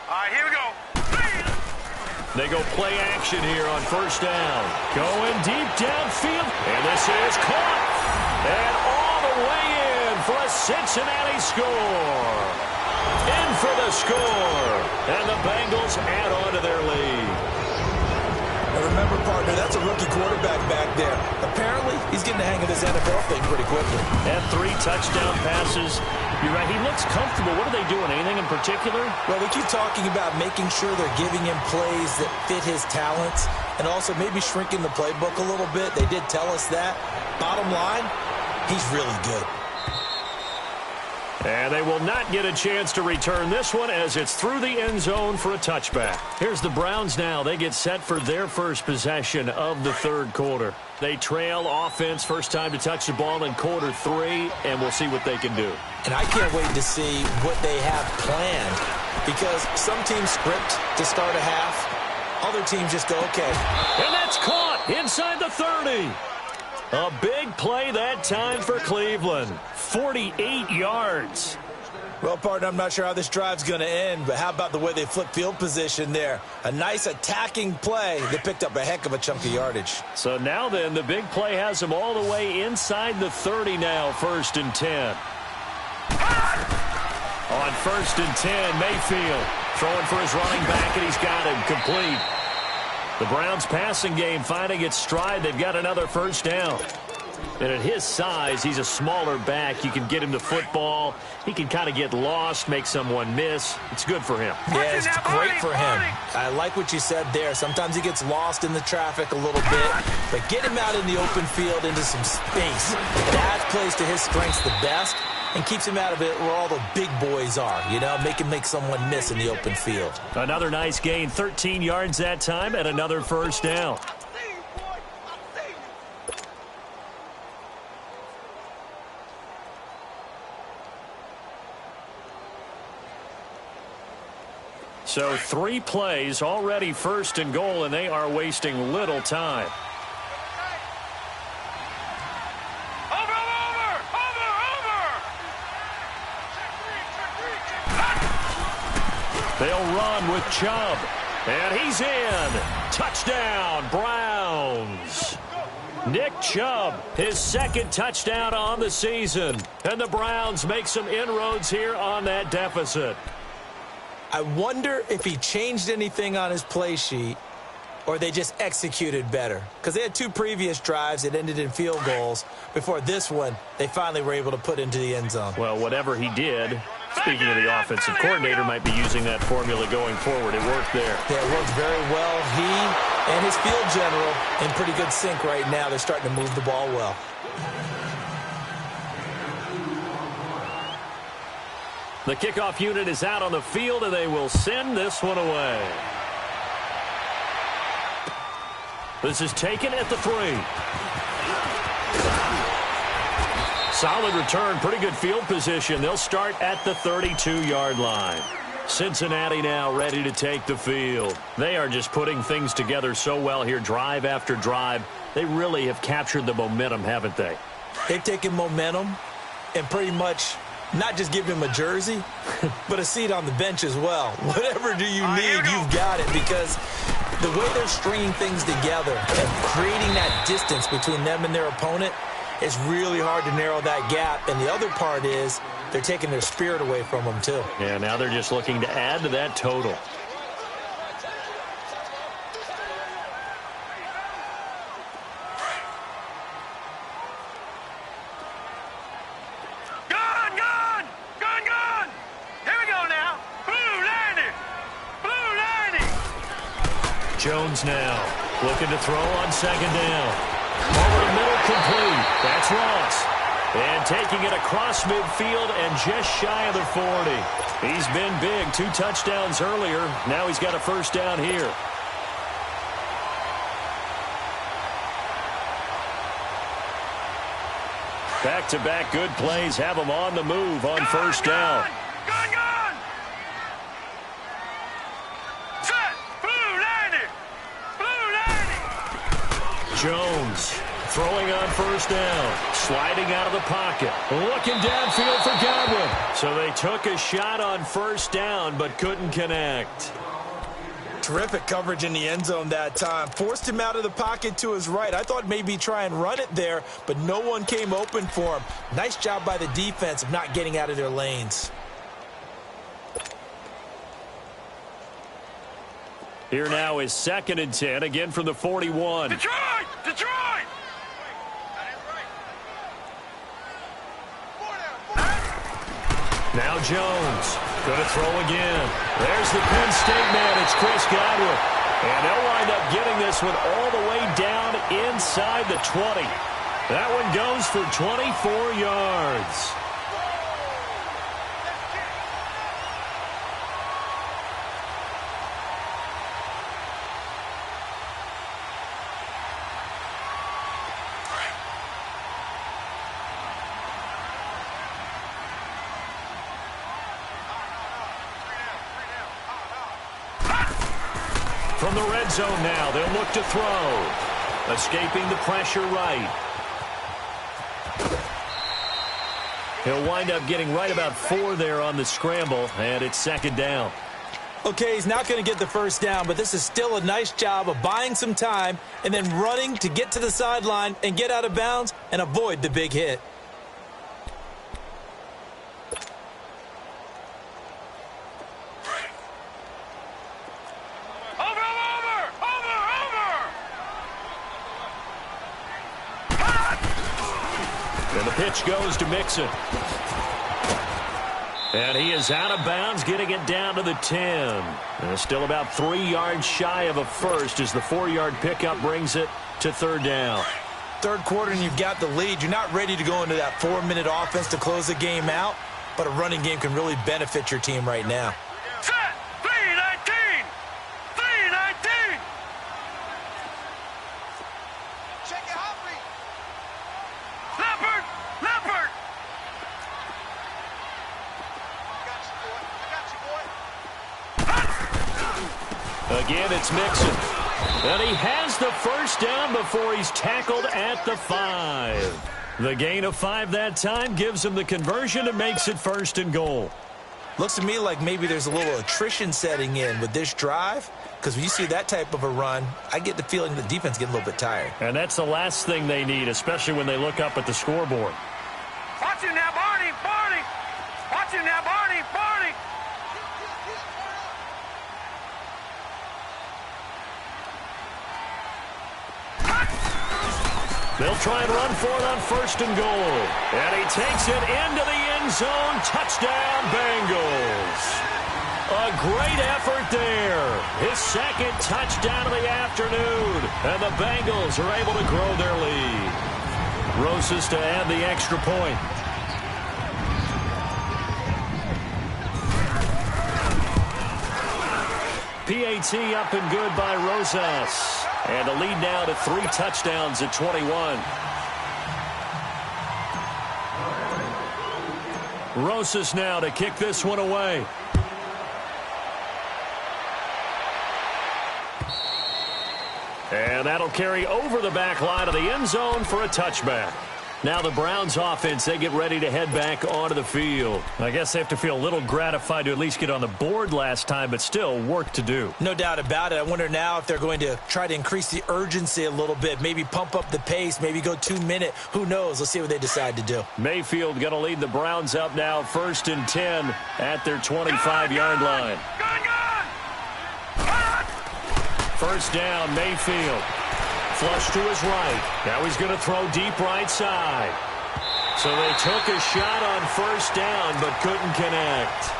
All right, here we go. They go play action here on first down. Going deep downfield. And this is caught. And all the way in for a Cincinnati score. In for the score. And the Bengals add on to their lead. Now remember, partner, that's a rookie quarterback back there. Apparently, he's getting the hang of this NFL thing pretty quickly. And 3 touchdown passes. You're right, he looks comfortable. What are they doing? Anything in particular? Well, we keep talking about making sure they're giving him plays that fit his talents and also maybe shrinking the playbook a little bit. They did tell us that. Bottom line, he's really good. And they will not get a chance to return this one as it's through the end zone for a touchback. Here's the Browns now. They get set for their first possession of the third quarter. They trail offense, first time to touch the ball in quarter 3, and we'll see what they can do. And I can't wait to see what they have planned because some teams script to start a half. Other teams just go, okay. And that's caught inside the 30. A big play that time for Cleveland. 48 yards. Well, partner, I'm not sure how this drive's going to end, but how about the way they flip field position there? A nice attacking play. They picked up a heck of a chunk of yardage. So now then, the big play has them all the way inside the 30 now, 1st and 10. On 1st and 10, Mayfield throwing for his running back, and he's got him complete. The Browns passing game finding its stride. They've got another first down. And at his size, he's a smaller back. You can get him the football. He can kind of get lost, make someone miss. It's good for him. Yeah, it's great for him. I like what you said there. Sometimes he gets lost in the traffic a little bit, but get him out in the open field into some space. That plays to his strengths the best and keeps him out of it where all the big boys are, you know, make him make someone miss in the open field. Another nice gain, 13 yards that time, and another first down. So 3 plays, already first and goal, and they are wasting little time. They'll run with Chubb. And he's in. Touchdown, Browns. Nick Chubb, his second touchdown on the season. And the Browns make some inroads here on that deficit. I wonder if he changed anything on his play sheet or they just executed better. Because they had 2 previous drives that ended in field goals. Before this one, they finally were able to put into the end zone. Well, whatever he did, speaking of the offensive coordinator, might be using that formula going forward. It worked there. Yeah, it worked very well. He and his field general in pretty good sync right now. They're starting to move the ball well. The kickoff unit is out on the field, and they will send this one away. This is taken at the 3. Solid return, pretty good field position. They'll start at the 32-yard line. Cincinnati now ready to take the field. They are just putting things together so well here, drive after drive. They really have captured the momentum, haven't they? They've taken momentum and pretty much not just give him a jersey, but a seat on the bench as well. Whatever do you need, you've got it, because the way they're stringing things together and creating that distance between them and their opponent, it's really hard to narrow that gap. And the other part is they're taking their spirit away from them, too. Yeah, now they're just looking to add to that total. Jones now looking to throw on second down. Over the middle, complete. That's Ross. And taking it across midfield and just shy of the 40. He's been big. 2 touchdowns earlier. Now he's got a first down here. Back-to-back good plays have him on the move on first down. Jones throwing on first down, sliding out of the pocket, looking downfield for Godwin. So they took a shot on first down but couldn't connect. Terrific coverage in the end zone that time. Forced him out of the pocket to his right. I thought maybe try and run it there, but no one came open for him. Nice job by the defense of not getting out of their lanes. Here now is 2nd and 10, again from the 41. Detroit! Detroit! Now Jones, going to throw again. There's the Penn State man, it's Chris Godwin. And they'll wind up getting this one all the way down inside the 20. That one goes for 24 yards. From the red zone now, they'll look to throw. Escaping the pressure right. He'll wind up getting right about 4 there on the scramble, and it's 2nd down. Okay, he's not going to get the first down, but this is still a nice job of buying some time and then running to get to the sideline and get out of bounds and avoid the big hit. pitch goes to Mixon. And he is out of bounds, getting it down to the 10. And still about 3 yards shy of a first as the 4-yard pickup brings it to third down. Third quarter and you've got the lead. You're not ready to go into that 4-minute offense to close the game out, but a running game can really benefit your team right now. Set! 3-19! 3-19! Check it, Humphrey! Leopard! Leopard! Again, it's Mixon. And he has the first down before he's tackled at the 5. The gain of 5 that time gives him the conversion and makes it 1st and goal. Looks to me like maybe there's a little attrition setting in with this drive, because when you see that type of a run, I get the feeling the defense getting a little bit tired. And that's the last thing they need, especially when they look up at the scoreboard. Watch him now, Barney! Barney! Watch him now, Barney! Barney! They'll try and run for it on 1st and goal. And he takes it into the end zone. Touchdown, Bengals. A great effort there. His 2nd touchdown of the afternoon. And the Bengals are able to grow their lead. Rosas to add the extra point. PAT up and good by Rosas. And a lead now to 3 touchdowns at 21. Rosas now to kick this one away. And that'll carry over the back line of the end zone for a touchback. Now the Browns offense, they get ready to head back onto the field. I guess they have to feel a little gratified to at least get on the board last time, but still work to do. No doubt about it. I wonder now if they're going to try to increase the urgency a little bit, maybe pump up the pace, maybe go 2-minute. Who knows? Let's see what they decide to do. Mayfield going to lead the Browns up now 1st and 10 at their 25-yard line. First down, Mayfield. Flush to his right. Now he's going to throw deep right side. So they took a shot on 1st down, but couldn't connect.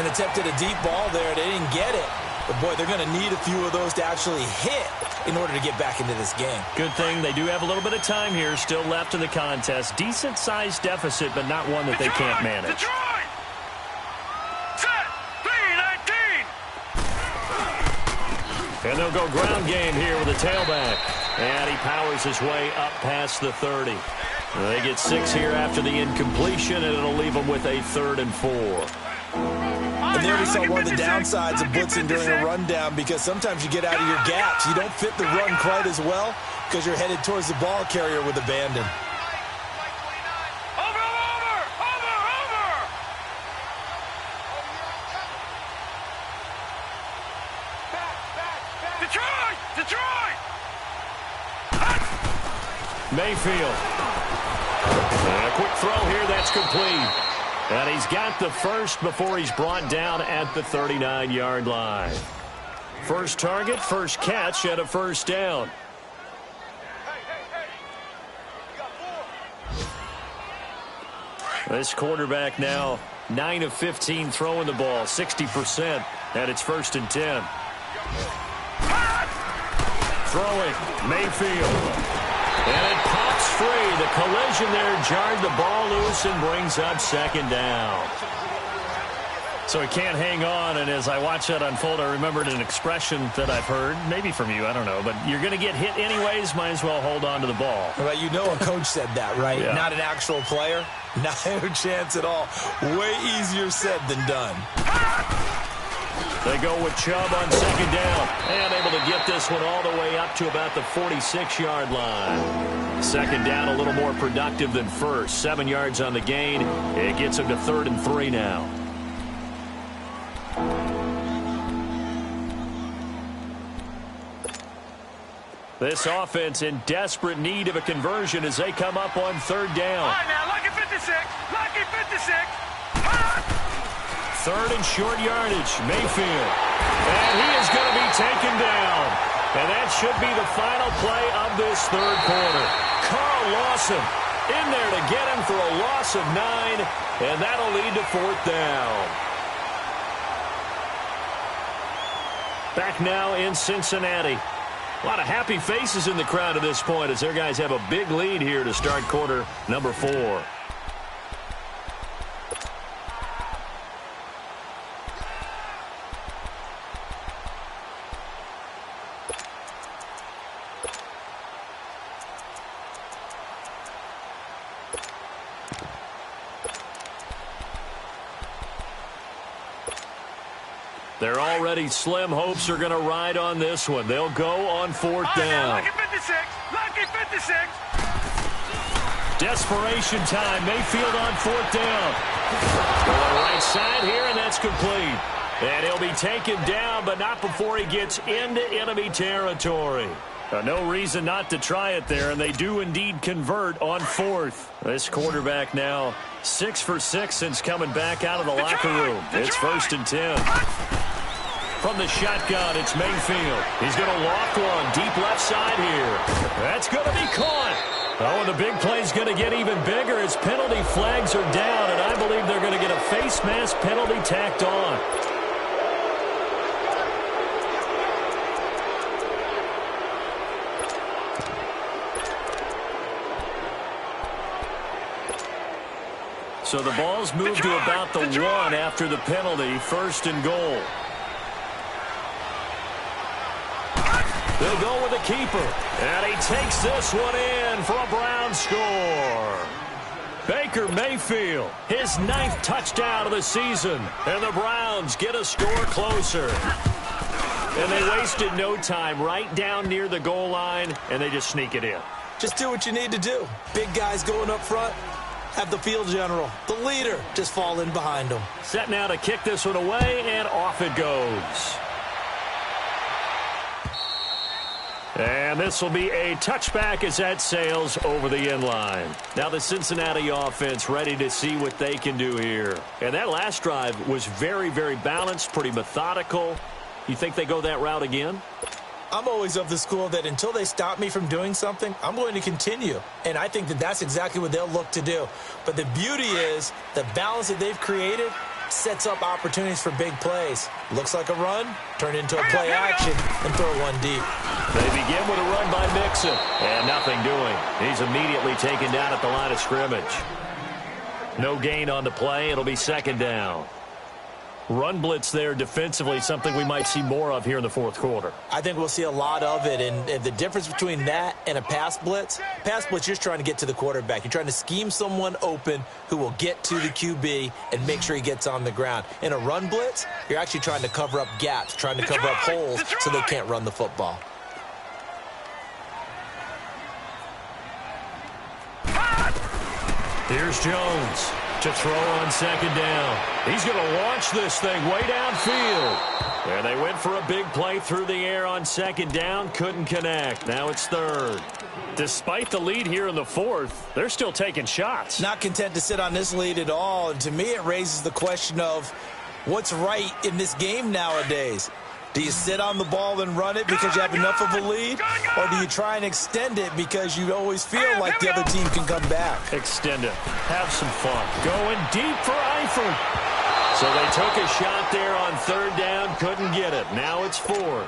And attempted a deep ball there. They didn't get it. But, boy, they're going to need a few of those to actually hit in order to get back into this game. Good thing they do have a little bit of time here still left in the contest. Decent-sized deficit, but not one that they can't manage. Detroit! Set! 3-19! And they'll go ground game here with a tailback. And he powers his way up past the 30. They get 6 here after the incompletion, and it'll leave them with a 3rd and 4. And there we saw one of the downsides of blitzing during a rundown, because sometimes you get out of your gaps. You don't fit the run quite as well because you're headed towards the ball carrier with abandon. Detroit! Mayfield. And a quick throw here, that's complete. And he's got the first before he's brought down at the 39-yard line. First target, first catch, and a 1st down. This quarterback now 9 of 15 throwing the ball, 60%, and it's 1st and 10. Throwing, Mayfield. And it pops free. The collision there jarred the ball loose and brings up 2nd down. So he can't hang on, and as I watch that unfold, I remembered an expression that I've heard, maybe from you, I don't know, but you're going to get hit anyways, might as well hold on to the ball. Well, you know a coach said that, right? Yeah. Not an actual player. Not a chance at all. Way easier said than done. They go with Chubb on 2nd down, and able to get this one all the way up to about the 46-yard line. 2nd down, a little more productive than first. 7 yards on the gain. It gets him to 3rd and 3 now. This offense in desperate need of a conversion as they come up on 3rd down. All right, now, lucky 56. Lucky 56. 3rd and short yardage, Mayfield. And he is going to be taken down. And that should be the final play of this 3rd quarter. Carl Lawson In there to get him for a loss of 9, and that'll lead to 4th down. Back now in Cincinnati. A lot of happy faces in the crowd at this point as their guys have a big lead here to start quarter number 4. Their already slim hopes are going to ride on this one. They'll go on 4th down. Lucky 56. Lucky 56. Desperation time. Mayfield on 4th down. Going right side here, and that's complete. And he'll be taken down, but not before he gets into enemy territory. No reason not to try it there, and they do indeed convert on 4th. This quarterback now 6 for 6 since coming back out of the locker room. It's 1st and 10. From the shotgun, it's Mayfield. He's going to loft one deep left side here. That's going to be caught. Oh, and the big play's going to get even bigger as penalty flags are down, and I believe they're going to get a face mask penalty tacked on. So the ball's moved to about the 1 after the penalty, 1st and goal. They'll go with the keeper. And he takes this one in for a Brown score. Baker Mayfield, his 9th touchdown of the season. And the Browns get a score closer. And they wasted no time right down near the goal line, and they just sneak it in. Just do what you need to do. Big guys going up front. Have the field general, the leader, just fall in behind him. Set now to kick this one away, and off it goes. And this will be a touchback as that sails over the end line. Now the Cincinnati offense ready to see what they can do here. And that last drive was very, very balanced, pretty methodical. You think they go that route again? I'm always of the school that until they stop me from doing something, I'm going to continue. And I think that that's exactly what they'll look to do. But the beauty is the balance that they've created sets up opportunities for big plays. Looks like a run, turn into a play action, and throw one deep. They begin with a run by Mixon, and nothing doing. He's immediately taken down at the line of scrimmage. No gain on the play. It'll be 2nd down. Run blitz there defensively, something we might see more of here in the 4th quarter. I think we'll see a lot of it, and the difference between that and a pass blitz, you're just trying to get to the quarterback. You're trying to scheme someone open who will get to the QB and make sure he gets on the ground. In a run blitz, you're actually trying to cover up gaps, trying to cover up holes so they can't run the football. Here's Jones to throw on 2nd down. He's going to launch this thing way downfield. And they went for a big play through the air on 2nd down. Couldn't connect. Now it's 3rd. Despite the lead here in the 4th, they're still taking shots. Not content to sit on this lead at all. And to me, it raises the question of what's right in this game nowadays. Do you sit on the ball and run it because you have enough of a lead? Or do you try and extend it because you always feel like the other team can come back? Extend it. Have some fun. Going deep for Eifert. So they took a shot there on 3rd down. Couldn't get it. Now it's 4th.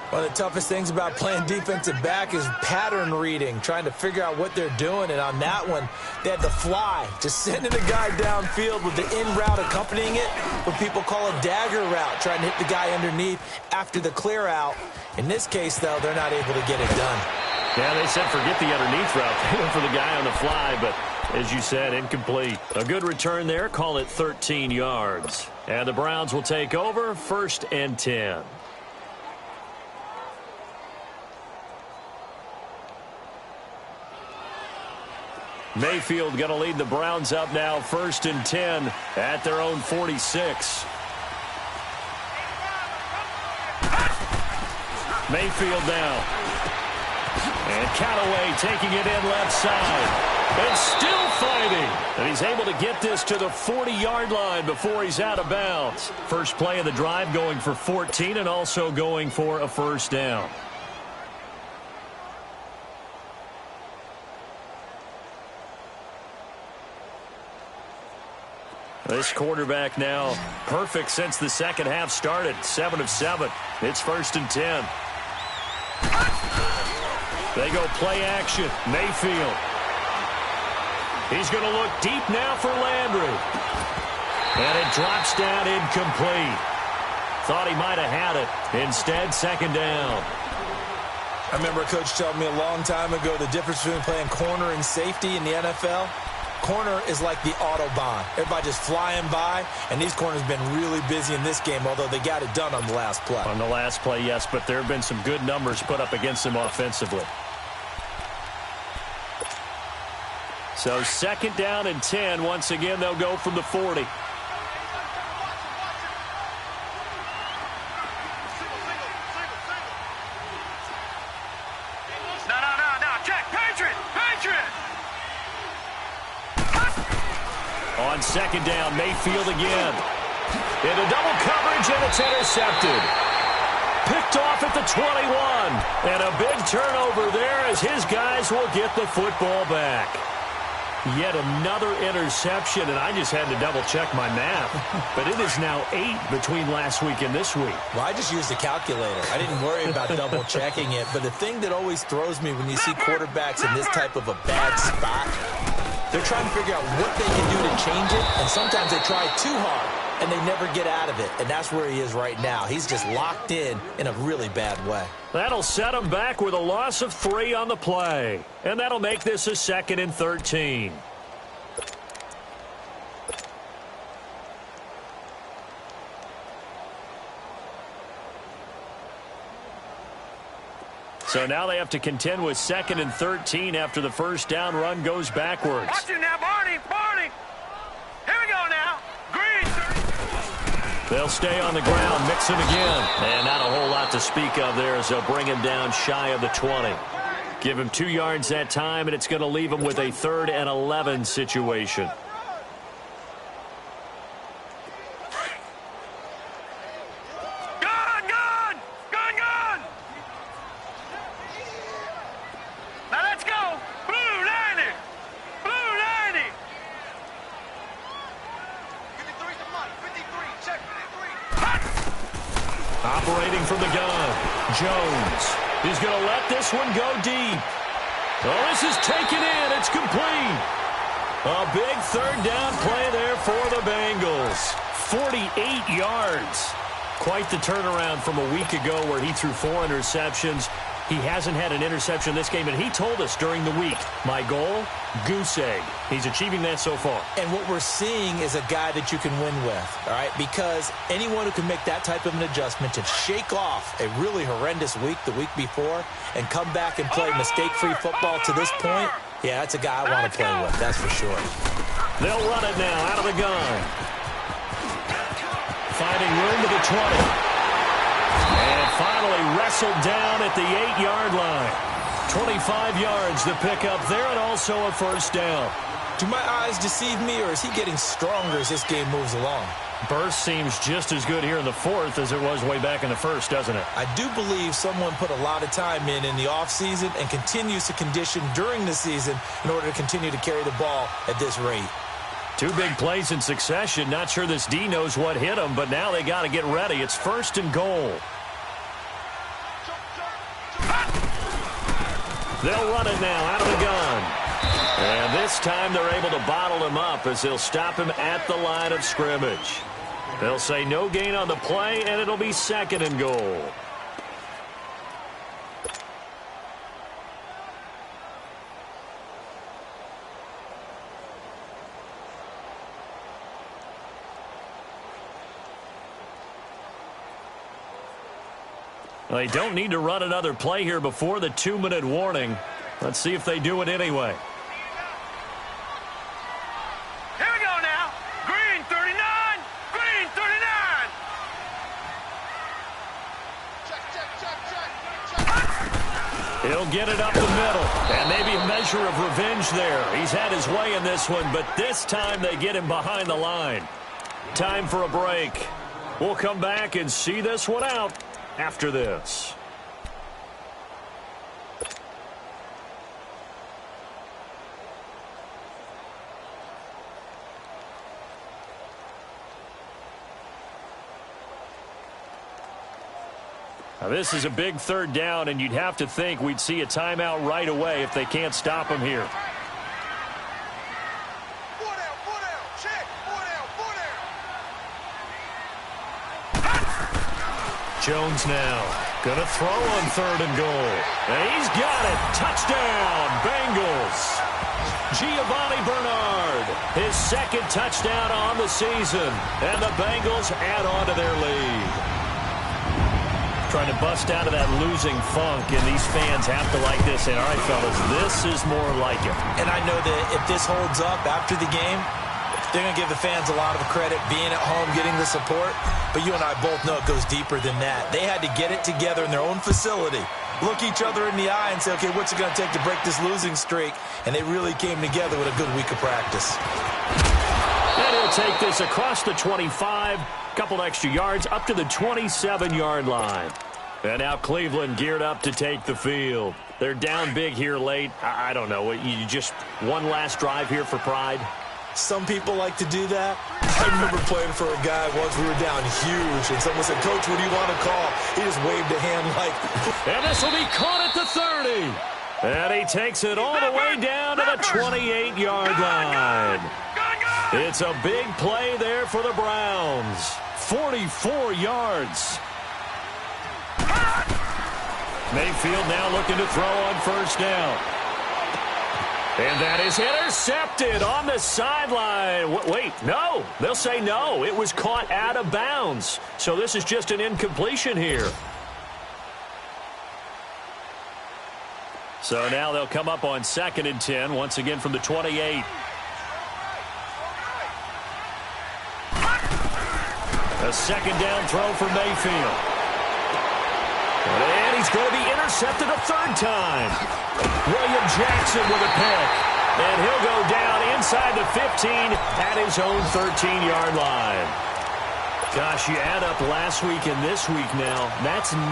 One of the toughest things about playing defensive back is pattern reading, trying to figure out what they're doing. And on that one, they had the fly, just sending the guy downfield with the in route accompanying it, what people call a dagger route, trying to hit the guy underneath after the clear out. In this case, though, they're not able to get it done. Yeah, they said forget the underneath route. They went for the guy on the fly, but as you said, incomplete. A good return there. Call it 13 yards. And the Browns will take over 1st and 10. Mayfield going to lead the Browns up now 1st and 10 at their own 46. Mayfield now. And Callaway taking it in left side. And still fighting. And he's able to get this to the 40-yard line before he's out of bounds. First play of the drive going for 14 and also going for a 1st down. This quarterback now perfect since the second half started. 7 of 7. It's 1st and 10. They go play action. Mayfield. He's going to look deep now for Landry. And it drops down incomplete. Thought he might have had it. Instead, 2nd down. I remember a coach telling me a long time ago the difference between playing corner and safety in the NFL. Corner is like the Autobahn. Everybody just flying by, and these corners have been really busy in this game, although they got it done on the last play. On the last play, yes, but there have been some good numbers put up against them offensively. So 2nd down and 10. Once again, they'll go from the 40. On 2nd down, Mayfield again. Into double coverage, and it's intercepted. Picked off at the 21. And a big turnover there as his guys will get the football back. Yet another interception, and I just had to double-check my math. But it is now 8 between last week and this week. Well, I just used a calculator. I didn't worry about double-checking it. But the thing that always throws me when you see quarterbacks in this type of a bad spot, they're trying to figure out what they can do to change it, and sometimes they try too hard, and they never get out of it. And that's where he is right now. He's just locked in a really bad way. That'll set him back with a loss of 3 on the play. And that'll make this a 2nd and 13. So now they have to contend with 2nd and 13 after the first down run goes backwards. Watch it now, Barney. Barney. Here we go now. Green. They'll stay on the ground, mix it again. And not a whole lot to speak of there as they'll bring him down shy of the 20. Give him 2 yards that time, and it's going to leave him with a 3rd and 11 situation. Operating from the gun, Jones. He's going to let this one go deep. Oh, this is taken in. It's complete. A big 3rd down play there for the Bengals. 48 yards. Quite the turnaround from a week ago where he threw 4 interceptions. He hasn't had an interception this game, and he told us during the week, my goal, goose egg. He's achieving that so far. And what we're seeing is a guy that you can win with, all right? Because anyone who can make that type of an adjustment to shake off a really horrendous week the week before and come back and play mistake-free football to this point, yeah, that's a guy I want to play with, that's for sure. They'll run it now out of the gun. Finding room to the 20. And finally wrestled down at the 8-yard line. 25 yards to pick up there, and also a 1st down. Do my eyes deceive me, or is he getting stronger as this game moves along? Burst seems just as good here in the 4th as it was way back in the 1st, doesn't it? I do believe someone put a lot of time in the offseason and continues to condition during the season in order to continue to carry the ball at this rate. 2 big plays in succession. Not sure this D knows what hit him, but now they got to get ready. It's 1st and goal. They'll run it now out of the gun. And this time they're able to bottle him up as they'll stop him at the line of scrimmage. They'll say no gain on the play, and it'll be 2nd and goal. They don't need to run another play here before the 2-minute warning. Let's see if they do it anyway. Here we go now. Green 39. Green 39. He'll get it up the middle. And maybe a measure of revenge there. He's had his way in this one, but this time they get him behind the line. Time for a break. We'll come back and see this one out after this. Now, this is a big third down, and you'd have to think we'd see a timeout right away if they can't stop him here. Jones now gonna throw on 3rd and goal. And he's got it. Touchdown, Bengals. Giovanni Bernard, his 2nd touchdown on the season. And the Bengals add on to their lead. Trying to bust out of that losing funk, and these fans have to like this. And all right, fellas, this is more like it. And I know that if this holds up after the game, they're going to give the fans a lot of credit being at home, getting the support. But you and I both know it goes deeper than that. They had to get it together in their own facility, look each other in the eye and say, okay, what's it going to take to break this losing streak? And they really came together with a good week of practice. And he'll take this across the 25, couple extra yards, up to the 27-yard line. And now Cleveland geared up to take the field. They're down big here late. I don't know. You just one last drive here for pride? Some people like to do that. I remember playing for a guy once. We were down huge, and someone said, Coach, what do you want to call? He just waved a hand like... And this will be caught at the 30. And he takes it all the way down to the 28-yard line. It's a big play there for the Browns. 44 yards. Mayfield now looking to throw on 1st down. And that is intercepted on the sideline. Wait, no. They'll say no. It was caught out of bounds. So this is just an incompletion here. So now they'll come up on 2nd and 10, once again from the 28. A 2nd down throw for Mayfield. And he's going to be intercepted a 3rd time. William Jackson with a pick. And he'll go down inside the 15 at his own 13-yard line. Gosh, you add up last week and this week now. That's 9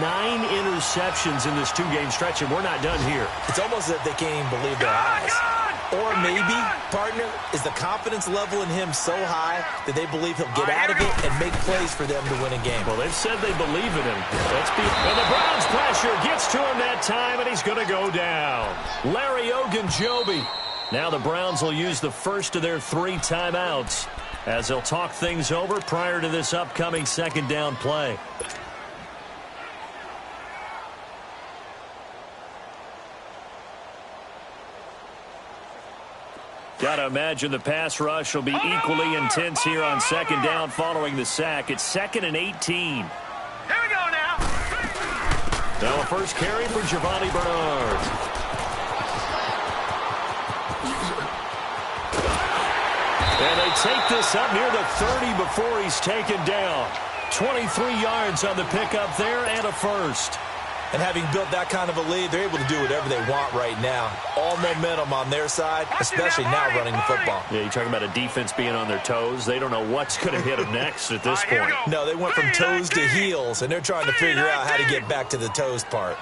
interceptions in this 2-game stretch, and we're not done here. It's almost as if they can't even believe their eyes. Or maybe, partner, is the confidence level in him so high that they believe he'll get out of it and make plays for them to win a game. Well, they've said they believe in him. And the Browns pressure gets to him that time, and he's going to go down. Larry Ogunjobi. Now the Browns will use the first of their 3 timeouts as they'll talk things over prior to this upcoming 2nd down play. Got to imagine the pass rush will be equally intense here on 2nd down following the sack. It's 2nd and 18. Here we go now. Now a first carry for Giovanni Bernard. And they take this up near the 30 before he's taken down. 23 yards on the pickup there and a first. And having built that kind of a lead, they're able to do whatever they want right now. All momentum on their side, especially now running the football. Yeah, you're talking about a defense being on their toes. They don't know what's going to hit them next at this point. No, they went from toes to heels, and they're trying to figure out how to get back to the toes part.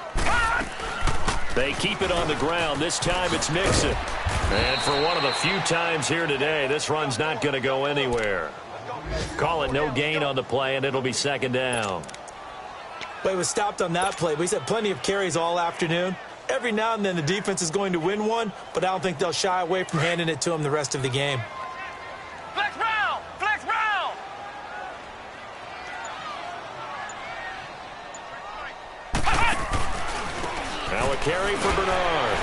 They keep it on the ground. This time it's Mixon. And for one of the few times here today, this run's not going to go anywhere. Call it no gain on the play, and it'll be 2nd down. But it was stopped on that play. But he's had plenty of carries all afternoon. Every now and then the defense is going to win one, but I don't think they'll shy away from handing it to him the rest of the game. Flex round! Flex round! Now a carry for Bernard.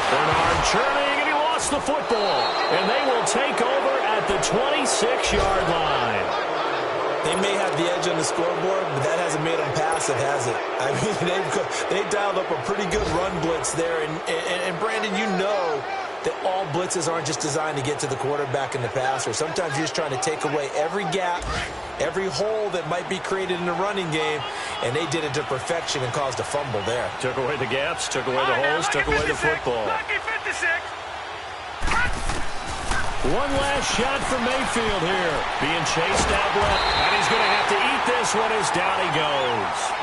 Bernard churning, and he lost the football. And they will take over at the 26-yard line. They may have the edge on the scoreboard, but that hasn't made them passive, has it? I mean, they dialed up a pretty good run blitz there. And Brandon, you know that all blitzes aren't just designed to get to the quarterback and the passer. Sometimes you're just trying to take away every gap, every hole that might be created in the running game, and they did it to perfection and caused a fumble there. Took away the gaps, took away the holes, took away the football. One last shot from Mayfield here. Being chased out left. And he's going to have to eat this one as down he goes.